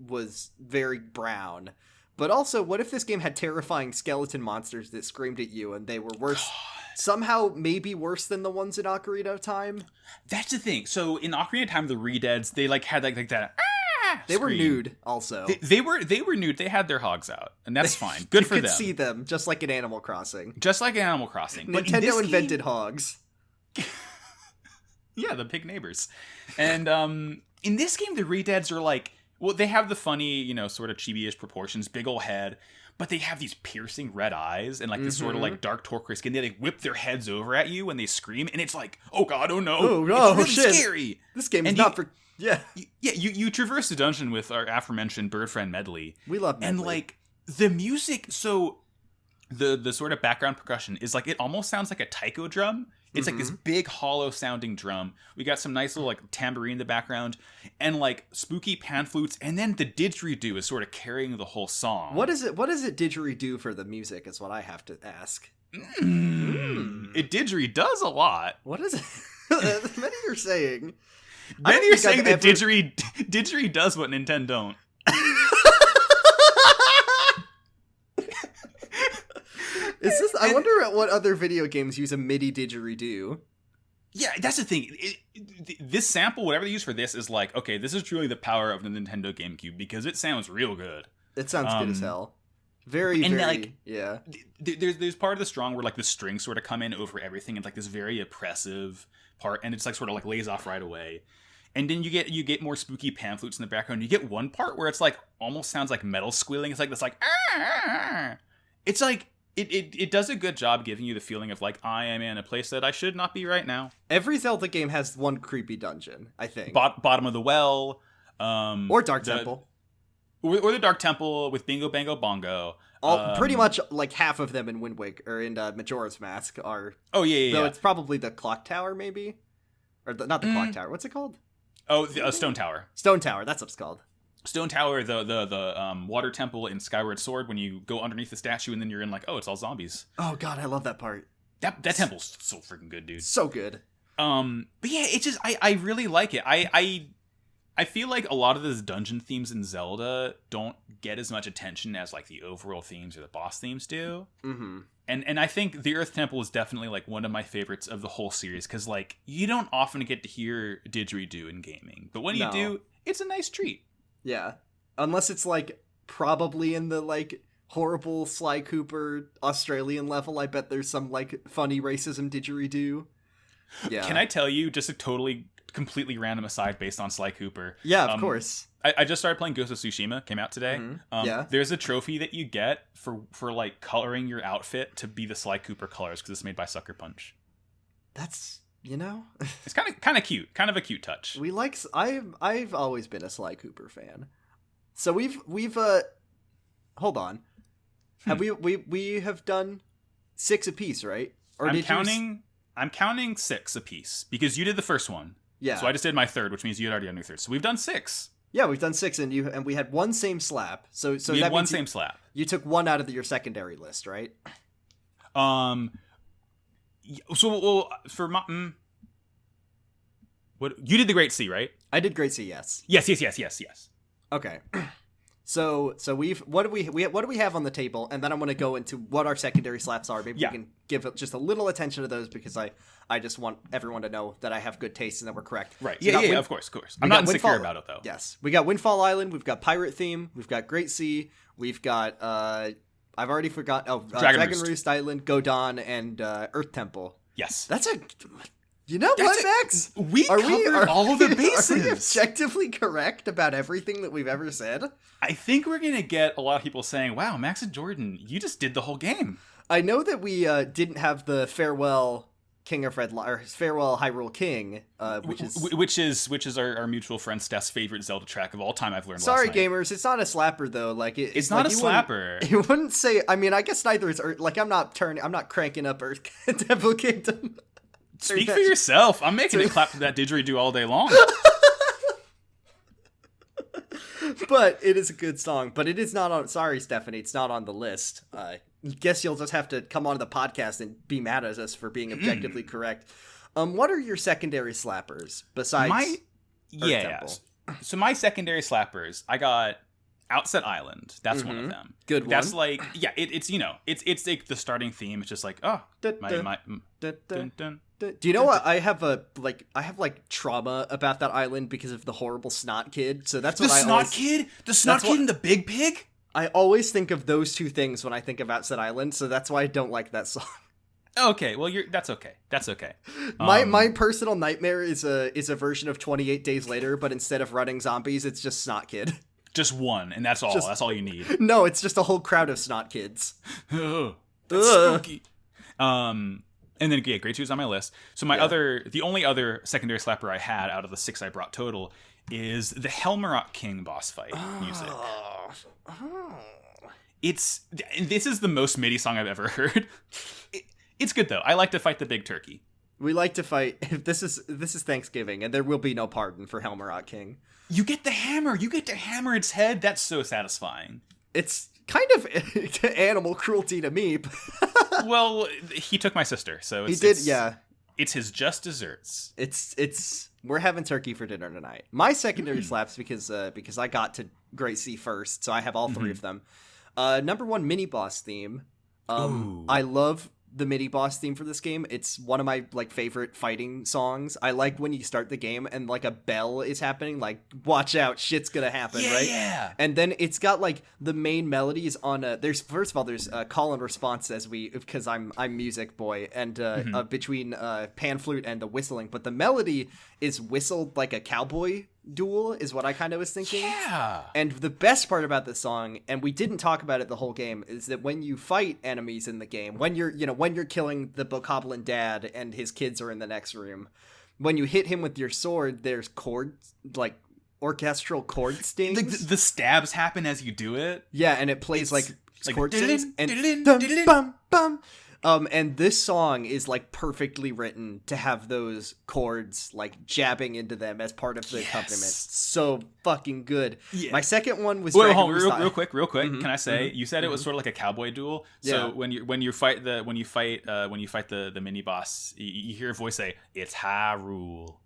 was very brown. But also, what if this game had terrifying skeleton monsters that screamed at you and they were worse? Somehow maybe worse than the ones in Ocarina of Time? That's the thing. So in Ocarina of Time, the Redeads, they like had like that. They were nude, also. They were nude. They had their hogs out, and that's fine. Good for them. You could see them, just like in Animal Crossing. Just like in Animal Crossing. Nintendo invented hogs. Yeah, the pig neighbors. And in this game, the Redeads are like, well, they have the funny, sort of chibi-ish proportions, big ol' head, but they have these piercing red eyes and like this sort of like dark turquoise skin. They like whip their heads over at you when they scream, and it's like, oh god, oh no, oh no, it's really shit. scary. This game is not for. Yeah. You traverse the dungeon with our aforementioned bird friend Medley. We love Medley. And like the music, so the sort of background percussion is like, it almost sounds like a taiko drum. It's like this big hollow sounding drum. We got some nice little like tambourine in the background and like spooky pan flutes, and then the didgeridoo is sort of carrying the whole song. What does it didgeridoo for the music is what I have to ask. It didgeridoes a lot. What is it? Many are saying. Many are saying that Didgeridoo does what Nintendon't. I wonder at what other video games use a MIDI didgeridoo. Yeah, that's the thing. This sample, whatever they use for this, is like, okay, this is truly the power of the Nintendo GameCube because it sounds real good. It sounds good as hell. Very, like, yeah. There's part of the strong where like the strings sort of come in over everything and like this very oppressive part, and it's like sort of like lays off right away. And then you get more spooky pan flutes in the background. You get one part where it's like almost sounds like metal squealing. It's like this like it's like it does a good job giving you the feeling of like, I am in a place that I should not be right now. Every Zelda game has one creepy dungeon, I think. Bottom of the Well, or Dark Temple. Or the Dark Temple with Bingo Bango Bongo. Pretty much like half of them in Wind Waker or in Majora's Mask are. Oh yeah. Though it's probably the Clock Tower, maybe, or not the Clock Tower. What's it called? Oh, Stone Tower. Stone Tower. That's what it's called. Stone Tower, the water temple in Skyward Sword. When you go underneath the statue and then you're in like, oh, it's all zombies. Oh god, I love that part. That temple's so freaking good, dude. So good. But yeah, it's just I really like it. I feel like a lot of those dungeon themes in Zelda don't get as much attention as like the overall themes or the boss themes do. Mm-hmm. And I think the Earth Temple is definitely like one of my favorites of the whole series because like you don't often get to hear didgeridoo in gaming, but when you do, it's a nice treat. Yeah, unless it's like probably in the like horrible Sly Cooper Australian level. I bet there's some like funny racism didgeridoo. Yeah. Can I tell you just a completely random aside based on Sly Cooper? Yeah, of course. I just started playing Ghost of Tsushima. Came out today. Mm-hmm. Yeah. There's a trophy that you get for like coloring your outfit to be the Sly Cooper colors because it's made by Sucker Punch. That's it's kind of cute, kind of a cute touch. I've always been a Sly Cooper fan. So we've hold on, have we have done 6 apiece, right? Or I'm counting 6 apiece because you did the first one. Yeah. So I just did my third, which means you had already done your third. So we've done 6. Yeah, we've done 6, and we had one same slap. So we had one same slap. You took one out of your secondary list, right? So for my what you did the Great Sea, right? I did Great Sea, yes. Yes. Okay. So we've what do we have on the table, and then I'm going to go into what our secondary slaps are. Maybe we can give just a little attention to those because I just want everyone to know that I have good taste and that we're correct. Right. So yeah, of course. I'm not insecure about it though. Yes. We got Windfall Island, we've got Pirate Theme, we've got Great Sea, we've got I've already forgot Dragon Roost Island, Godon, and Earth Temple. Yes. That's a You know what, Max? We covered all of the bases. Are we objectively correct about everything that we've ever said? I think we're going to get a lot of people saying, wow, Max and Jordan, you just did the whole game. I know that we didn't have the Farewell King of Red or Farewell Hyrule King, which is our mutual friend Steph's favorite Zelda track of all time. I've learned. Sorry, last night. gamers, it's not a slapper though. Like it's not a slapper. You wouldn't say. I mean, I guess neither is Earth. Like I'm not cranking up Earth Temple Kingdom. Speak for yourself. I'm making it clap to that didgeridoo all day long. But it is a good song. But it is not on. Sorry, Stephanie, it's not on the list. Guess you'll just have to come on the podcast and be mad at us for being objectively correct. What are your secondary slappers besides Earth Temple? So my secondary slappers, I got Outset Island. That's one of them. Good one. That's like it's like the starting theme. It's just like Do you know what? I have trauma about that island because of the horrible snot kid. So that's what the snot kid and the big pig. I always think of those two things when I think of Outset Island. So that's why I don't like that song. Okay, well that's okay. That's okay. My personal nightmare is a version of 28 Days Later, but instead of running zombies, it's just Snot Kid. Just one, and that's all. That's all you need. No, it's just a whole crowd of snot kids. That's spooky. And then Great 2 is on my list. So the only other secondary slapper I had out of the 6 I brought total is the Helmerach King boss fight music. This is the most MIDI song I've ever heard. It's good though. I like to fight the big turkey. We like to fight. This is Thanksgiving, and there will be no pardon for Helmerach King. You get the hammer. You get to hammer its head. That's so satisfying. It's kind of animal cruelty to me. Well, he took my sister, so it's his just desserts. We're having turkey for dinner tonight. My secondary slaps because I got to Great Sea first, so I have all 3 of them. Number 1, mini boss theme. I love the mini boss theme for this game. It's one of my favorite fighting songs. I like when you start the game and a bell is happening, watch out, shit's gonna happen, right? Yeah. And then it's got the main melodies on there's call and response because I'm music boy, and between pan flute and the whistling, but the melody is whistled like a cowboy duel is what I kind of was thinking. Yeah. And the best part about this song, and we didn't talk about it the whole game, is that when you fight enemies in the game, when you're killing the Bokoblin dad and his kids are in the next room, when you hit him with your sword, there's chords, orchestral chord stings. The stabs happen as you do it. Yeah, and it plays chord stings and bum bum. And this song is perfectly written to have those chords jabbing into them as part of the accompaniment. So fucking good. Yeah. My second one was real quick. Mm-hmm. Can I say you said it was sort of like a cowboy duel? So when you fight the mini boss, you hear a voice say, "It's Hyrule."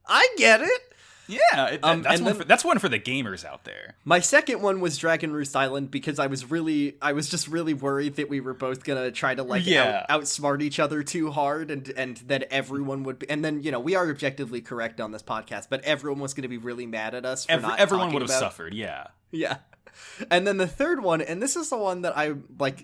I get it. Yeah, that's one for the gamers out there. My second one was Dragon Roost Island because I was just really worried that we were both gonna try to outsmart each other too hard, and that everyone would be, and then we are objectively correct on this podcast, but everyone was gonna be really mad at us. Everyone would have suffered. Yeah. And then the third one, and this is the one that I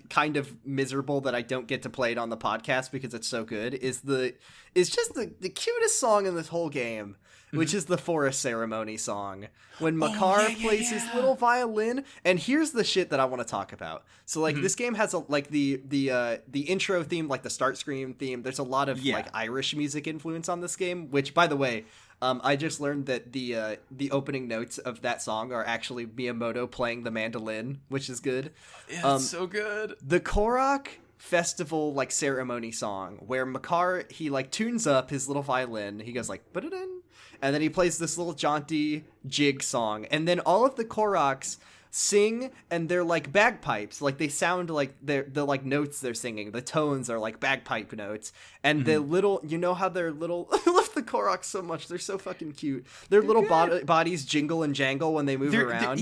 kind of miserable that I don't get to play it on the podcast because it's so good, is just the cutest song in this whole game, which is the Forest Ceremony song. When Makar plays his little violin, and here's the shit that I want to talk about. So this game has the intro theme, the start screen theme. There's a lot of Irish music influence on this game, which, by the way, I just learned that the opening notes of that song are actually Miyamoto playing the mandolin, which is good. Yeah, it's so good. The Korok festival ceremony song where Makar he tunes up his little violin. He goes ba-da-dun, and then he plays this little jaunty jig song, and then all of the Koroks sing, and they're bagpipes. They sound like the notes they're singing. The tones are bagpipe notes, and the little, how they're little. I love the Koroks so much. They're so fucking cute. Their little bodies jingle and jangle when they move around.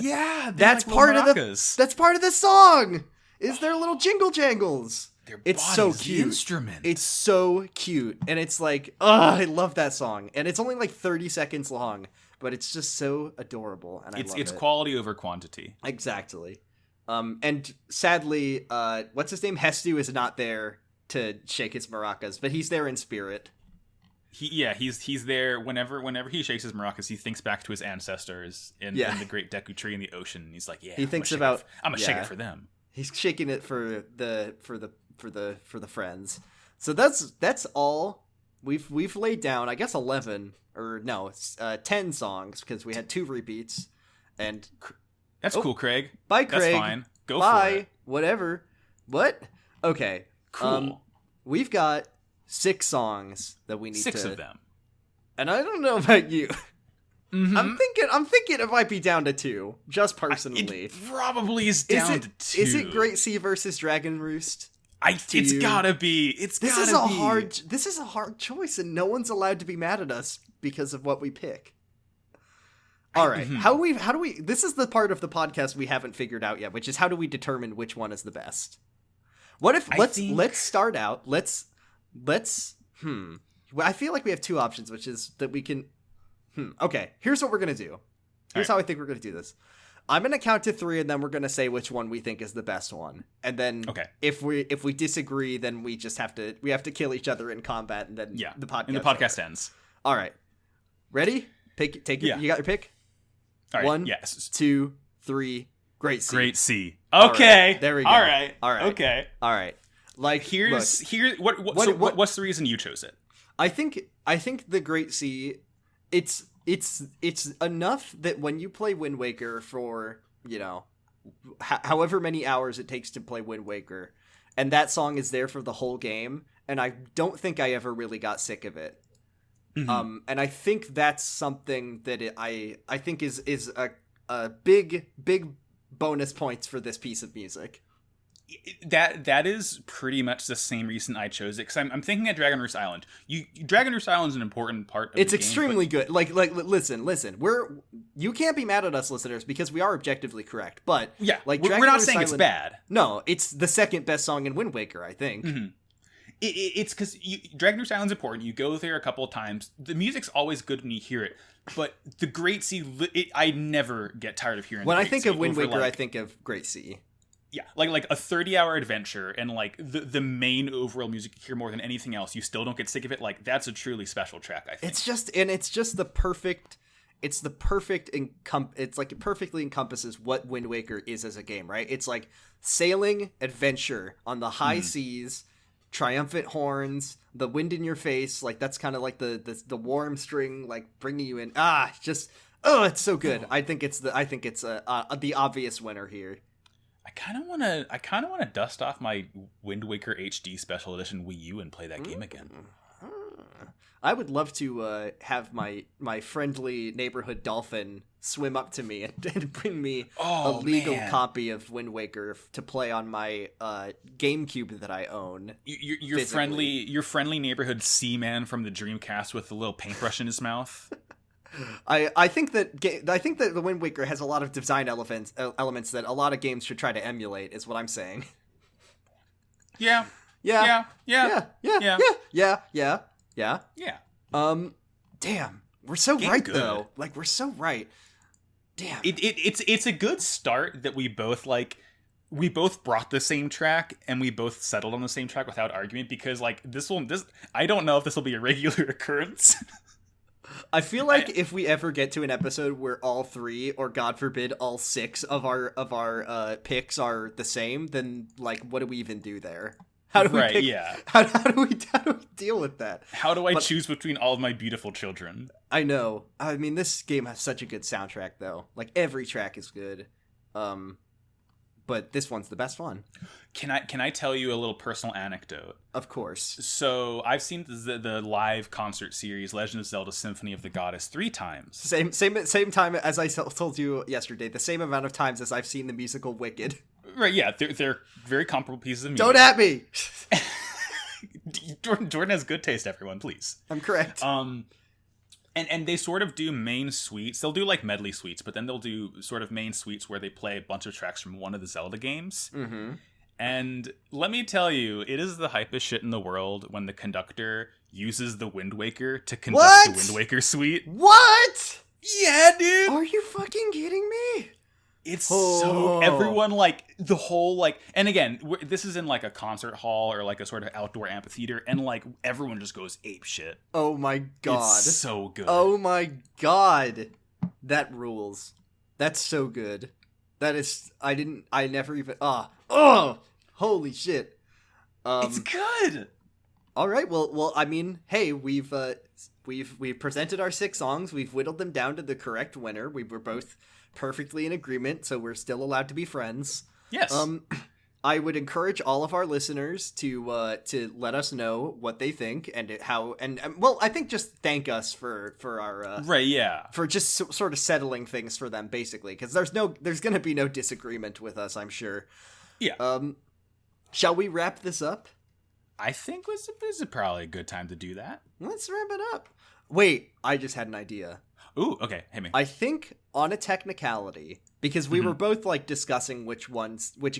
That's like part of that's part of the song. Is their little jingle jangles. It's so cute. Instrument. It's so cute. And it's like, I love that song. And it's only like 30 seconds long, but it's just so adorable. And it's quality over quantity. Exactly. And sadly, what's his name? Hestu is not there to shake his maracas, but he's there in spirit. He's there whenever he shakes his maracas. He thinks back to his ancestors in the Great Deku Tree in the ocean. He's like, he thinks about. I'm gonna shake it for them. He's shaking it for the friends. So that's all we've laid down. I guess 11 or no, 10 songs because we had 2 repeats. And that's cool, Craig. Bye, Craig. That's fine. Go for it. Whatever. What? Okay. Cool. We've got 6 songs that we need 6 of them. And I don't know about you. Mm-hmm. I'm thinking it might be down to 2, just personally. It probably is down to 2. Is it Great Sea versus Dragon Roost? It's gotta be. This is a hard choice, and no one's allowed to be mad at us because of what we pick. All right. How do we this is the part of the podcast we haven't figured out yet, which is how do we determine which one is the best? What if let's start out. Let's I feel like we have 2 options, which is that we can okay, here's what we're going to do. Here's how I think we're going to do this. I'm going to count to 3 and then we're going to say which one we think is the best one. And then if we disagree, then we just have to kill each other in combat and then the podcast ends. All right. Ready? You got your pick? All right. 1, yes. 2, 3. Great Sea. Great Sea. Okay. Right, there we go. All right. Okay. All right. Like what's the reason you chose it? I think the Great Sea, it's enough that when you play Wind Waker for, however many hours it takes to play Wind Waker, and that song is there for the whole game, and I don't think I ever really got sick of it. Mm-hmm. And I think that's something that I think is a big bonus points for this piece of music. That is pretty much the same reason I chose it, because I'm thinking at Dragon Roost Island. Dragon Roost Island is an important part of it's the game. It's extremely good. Like listen. You can't be mad at us, listeners, because we are objectively correct. But we're not saying it's bad. No, it's the second best song in Wind Waker, I think. Mm-hmm. It's because Dragon Roost Island's important. You go there a couple of times. The music's always good when you hear it. But the Great Sea, I never get tired of hearing. When I think of Wind Waker, I think of Great Sea. Yeah, like a 30-hour adventure, and like the main overall music you hear more than anything else, you still don't get sick of it. Like, that's a truly special track, I think. It perfectly encompasses what Wind Waker is as a game, right? It's like sailing adventure on the high seas, triumphant horns, the wind in your face, like that's kind of like the warm string, like bringing you in. It's so good. I think it's the obvious winner here. I kind of want to dust off my Wind Waker HD Special Edition Wii U and play that game again. I would love to have my friendly neighborhood dolphin swim up to me and bring me a legal copy of Wind Waker to play on my GameCube that I own. Your friendly neighborhood seaman from the Dreamcast with the little paintbrush in his mouth. I think that the Wind Waker has a lot of design elements that a lot of games should try to emulate, is what I'm saying. Yeah. Damn, we're so right though. Like, we're so right. Damn. It's a good start that we both brought the same track and we both settled on the same track without argument, because like this I don't know if this will be a regular occurrence. I feel like if we ever get to an episode where all 3, or God forbid, all 6 of our picks are the same, then like, what do we even do there? How do we pick? Yeah. How do we deal with that? How do I choose between all of my beautiful children? I know. I mean, this game has such a good soundtrack, though. Like, every track is good. But this one's the best one. Can I tell you a little personal anecdote? Of course. So I've seen the live concert series Legend of Zelda: Symphony of the Goddess 3 times. Same time as I told you yesterday. The same amount of times as I've seen the musical Wicked. Right? Yeah, they're very comparable pieces of music. Don't at me. Jordan has good taste. Everyone, please. I'm correct. And they sort of do main suites. They'll do like medley suites, but then they'll do sort of main suites where they play a bunch of tracks from one of the Zelda games. Mm-hmm. And let me tell you, it is the hypest shit in the world when the conductor uses the Wind Waker to conduct the Wind Waker suite. What? Yeah, dude. Are you fucking kidding me? It's so everyone like the whole like, and again, this is in like a concert hall or like a sort of outdoor amphitheater, and like everyone just goes ape shit. Oh my god, it's so good. Oh my god, that rules. That's so good. That is, I never even. Holy shit. It's good. All right, well, I mean, hey, we've presented our 6 songs. We've whittled them down to the correct winner. We were both perfectly in agreement, so we're still allowed to be friends. Yes. I would encourage all of our listeners to let us know what they think and how, and well, I think just thank us for our right, yeah, for just sort of settling things for them, basically, because there's going to be no disagreement with us, I'm sure. Yeah. Shall we wrap this up? I think this is probably a good time to do that. Let's wrap it up. Wait, I just had an idea. Ooh, okay. Hit me. I think on a technicality, because we were both like discussing which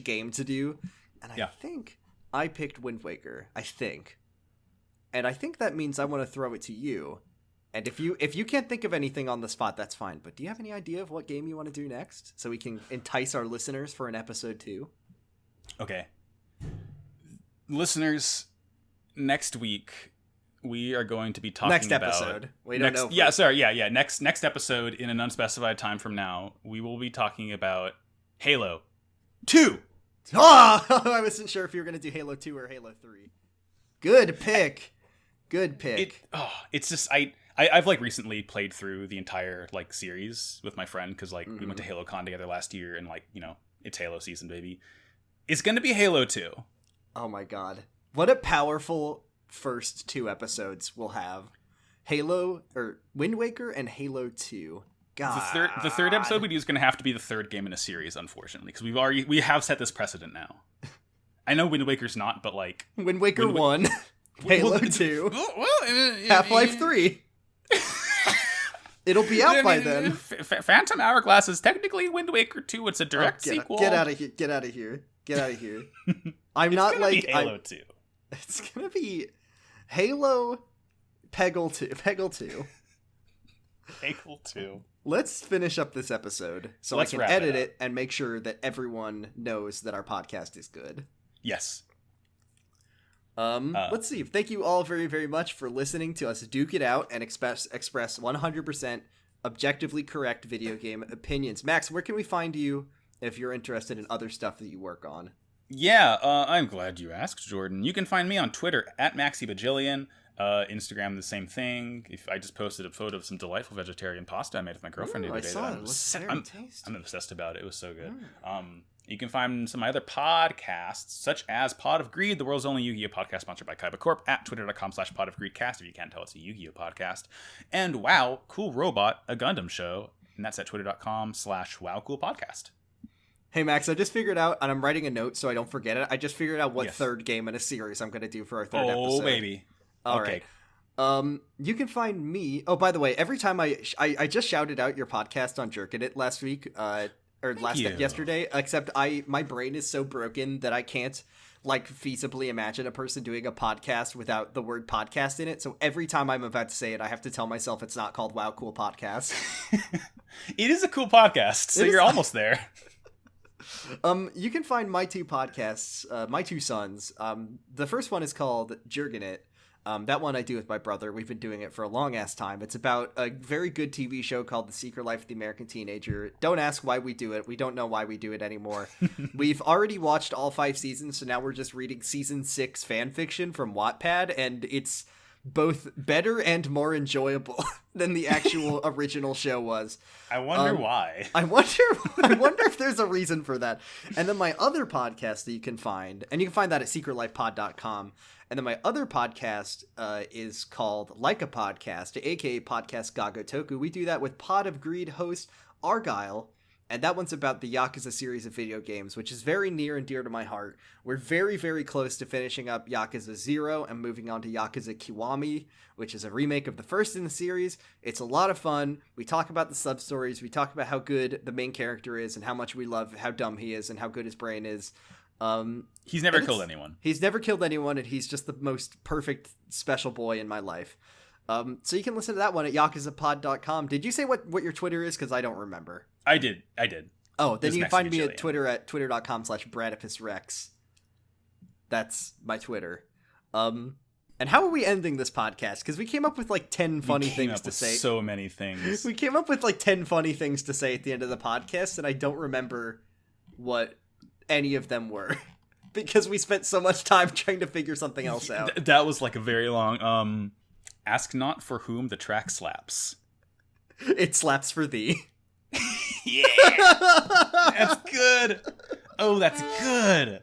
game to do, and I think I picked Wind Waker. I think, and I think that means I want to throw it to you. And if you can't think of anything on the spot, that's fine. But do you have any idea of what game you want to do next, so we can entice our listeners for an episode 2? Okay, listeners, next week we are going to be talking next about... episode. We don't know. Next episode in an unspecified time from now, we will be talking about Halo 2. Oh, I wasn't sure if you were going to do Halo 2 or Halo 3. Good pick. Good pick. It's just I've like recently played through the entire like series with my friend because like we went to HaloCon together last year, and like, you know, it's Halo season, baby. It's going to be Halo 2. Oh my god. What a powerful first 2 episodes we'll have. Halo, or Wind Waker, and Halo 2. God. The third episode we do is going to have to be the third game in a series, unfortunately, because we have set this precedent now. I know Wind Waker's not, but like Wind Waker 1, Halo 2, Half-Life 3. It'll be out by then. Phantom Hourglass is technically Wind Waker 2. It's a direct sequel. Get out of here. Get out of here. Get out of here. I'm not like Halo 2. It's gonna be Halo Peggle 2. Peggle 2. Peggle 2. Let's finish up this episode so I can edit it and make sure that everyone knows that our podcast is good. Yes. Let's see. Thank you all very, very much for listening to us duke it out and express 100% objectively correct video game opinions. Max, where can we find you if you're interested in other stuff that you work on? Yeah, I'm glad you asked, Jordan. You can find me on Twitter at MaxyBajillion. Instagram, the same thing. If I just posted a photo of some delightful vegetarian pasta I made with my girlfriend the other day. I saw it. I'm obsessed about it. It was so good. You can find some other podcasts, such as Pod of Greed, the world's only Yu-Gi-Oh! Podcast sponsored by Kaiba Corp, at twitter.com/podofgreedcast if you can't tell it's a Yu-Gi-Oh! Podcast. And Wow, Cool Robot, a Gundam show, and that's at twitter.com/WowCoolPodcast. Hey Max, I just figured out, and I'm writing a note so I don't forget it, I just figured out what third game in a series I'm going to do for our third episode. Oh, baby. All right. You can find me... Oh, by the way, every time I just shouted out your podcast on Jerkin' It last week, yesterday, except my brain is so broken that I can't, like, feasibly imagine a person doing a podcast without the word podcast in it, so every time I'm about to say it, I have to tell myself it's not called Wow Cool Podcast. It is a cool podcast, so you're almost there. You can find my 2 podcasts, my 2 sons. The first one is called Jerkin' It. That one I do with my brother. We've been doing it for a long-ass time. It's about a very good TV show called The Secret Life of the American Teenager. Don't ask why we do it. We don't know why we do it anymore. We've already watched all 5 seasons, so now we're just reading Season 6 fanfiction from Wattpad, and it's both better and more enjoyable than the actual original show was. I wonder why. I wonder if there's a reason for that. And then my other podcast that you can find, and you can find that at secretlifepod.com. And then my other podcast is called Like a Podcast, aka Podcast Gagotoku. We do that with Pod of Greed host Argyle. and that one's about the Yakuza series of video games, which is very near and dear to my heart. We're very, very close to finishing up Yakuza 0 and moving on to Yakuza Kiwami, which is a remake of the first in the series. It's a lot of fun. We talk about the sub-stories. We talk about how good the main character is and how much we love how dumb he is and how good his brain is. He's never killed anyone. He's never killed anyone, and he's just the most perfect special boy in my life. So you can listen to that one at yakuzapod.com. Did you say what your Twitter is? Because I don't remember. I did. Oh, then you can find me at Twitter at twitter.com/Bradipusrex. That's my Twitter. And how are we ending this podcast? Because we came up with like 10 funny things to say. So many things. We came up with like 10 funny things to say at the end of the podcast, and I don't remember what any of them were. Because we spent so much time trying to figure something else out. That was like a very long, ask not for whom the track slaps. It slaps for thee. Yeah! That's good! Oh, that's good!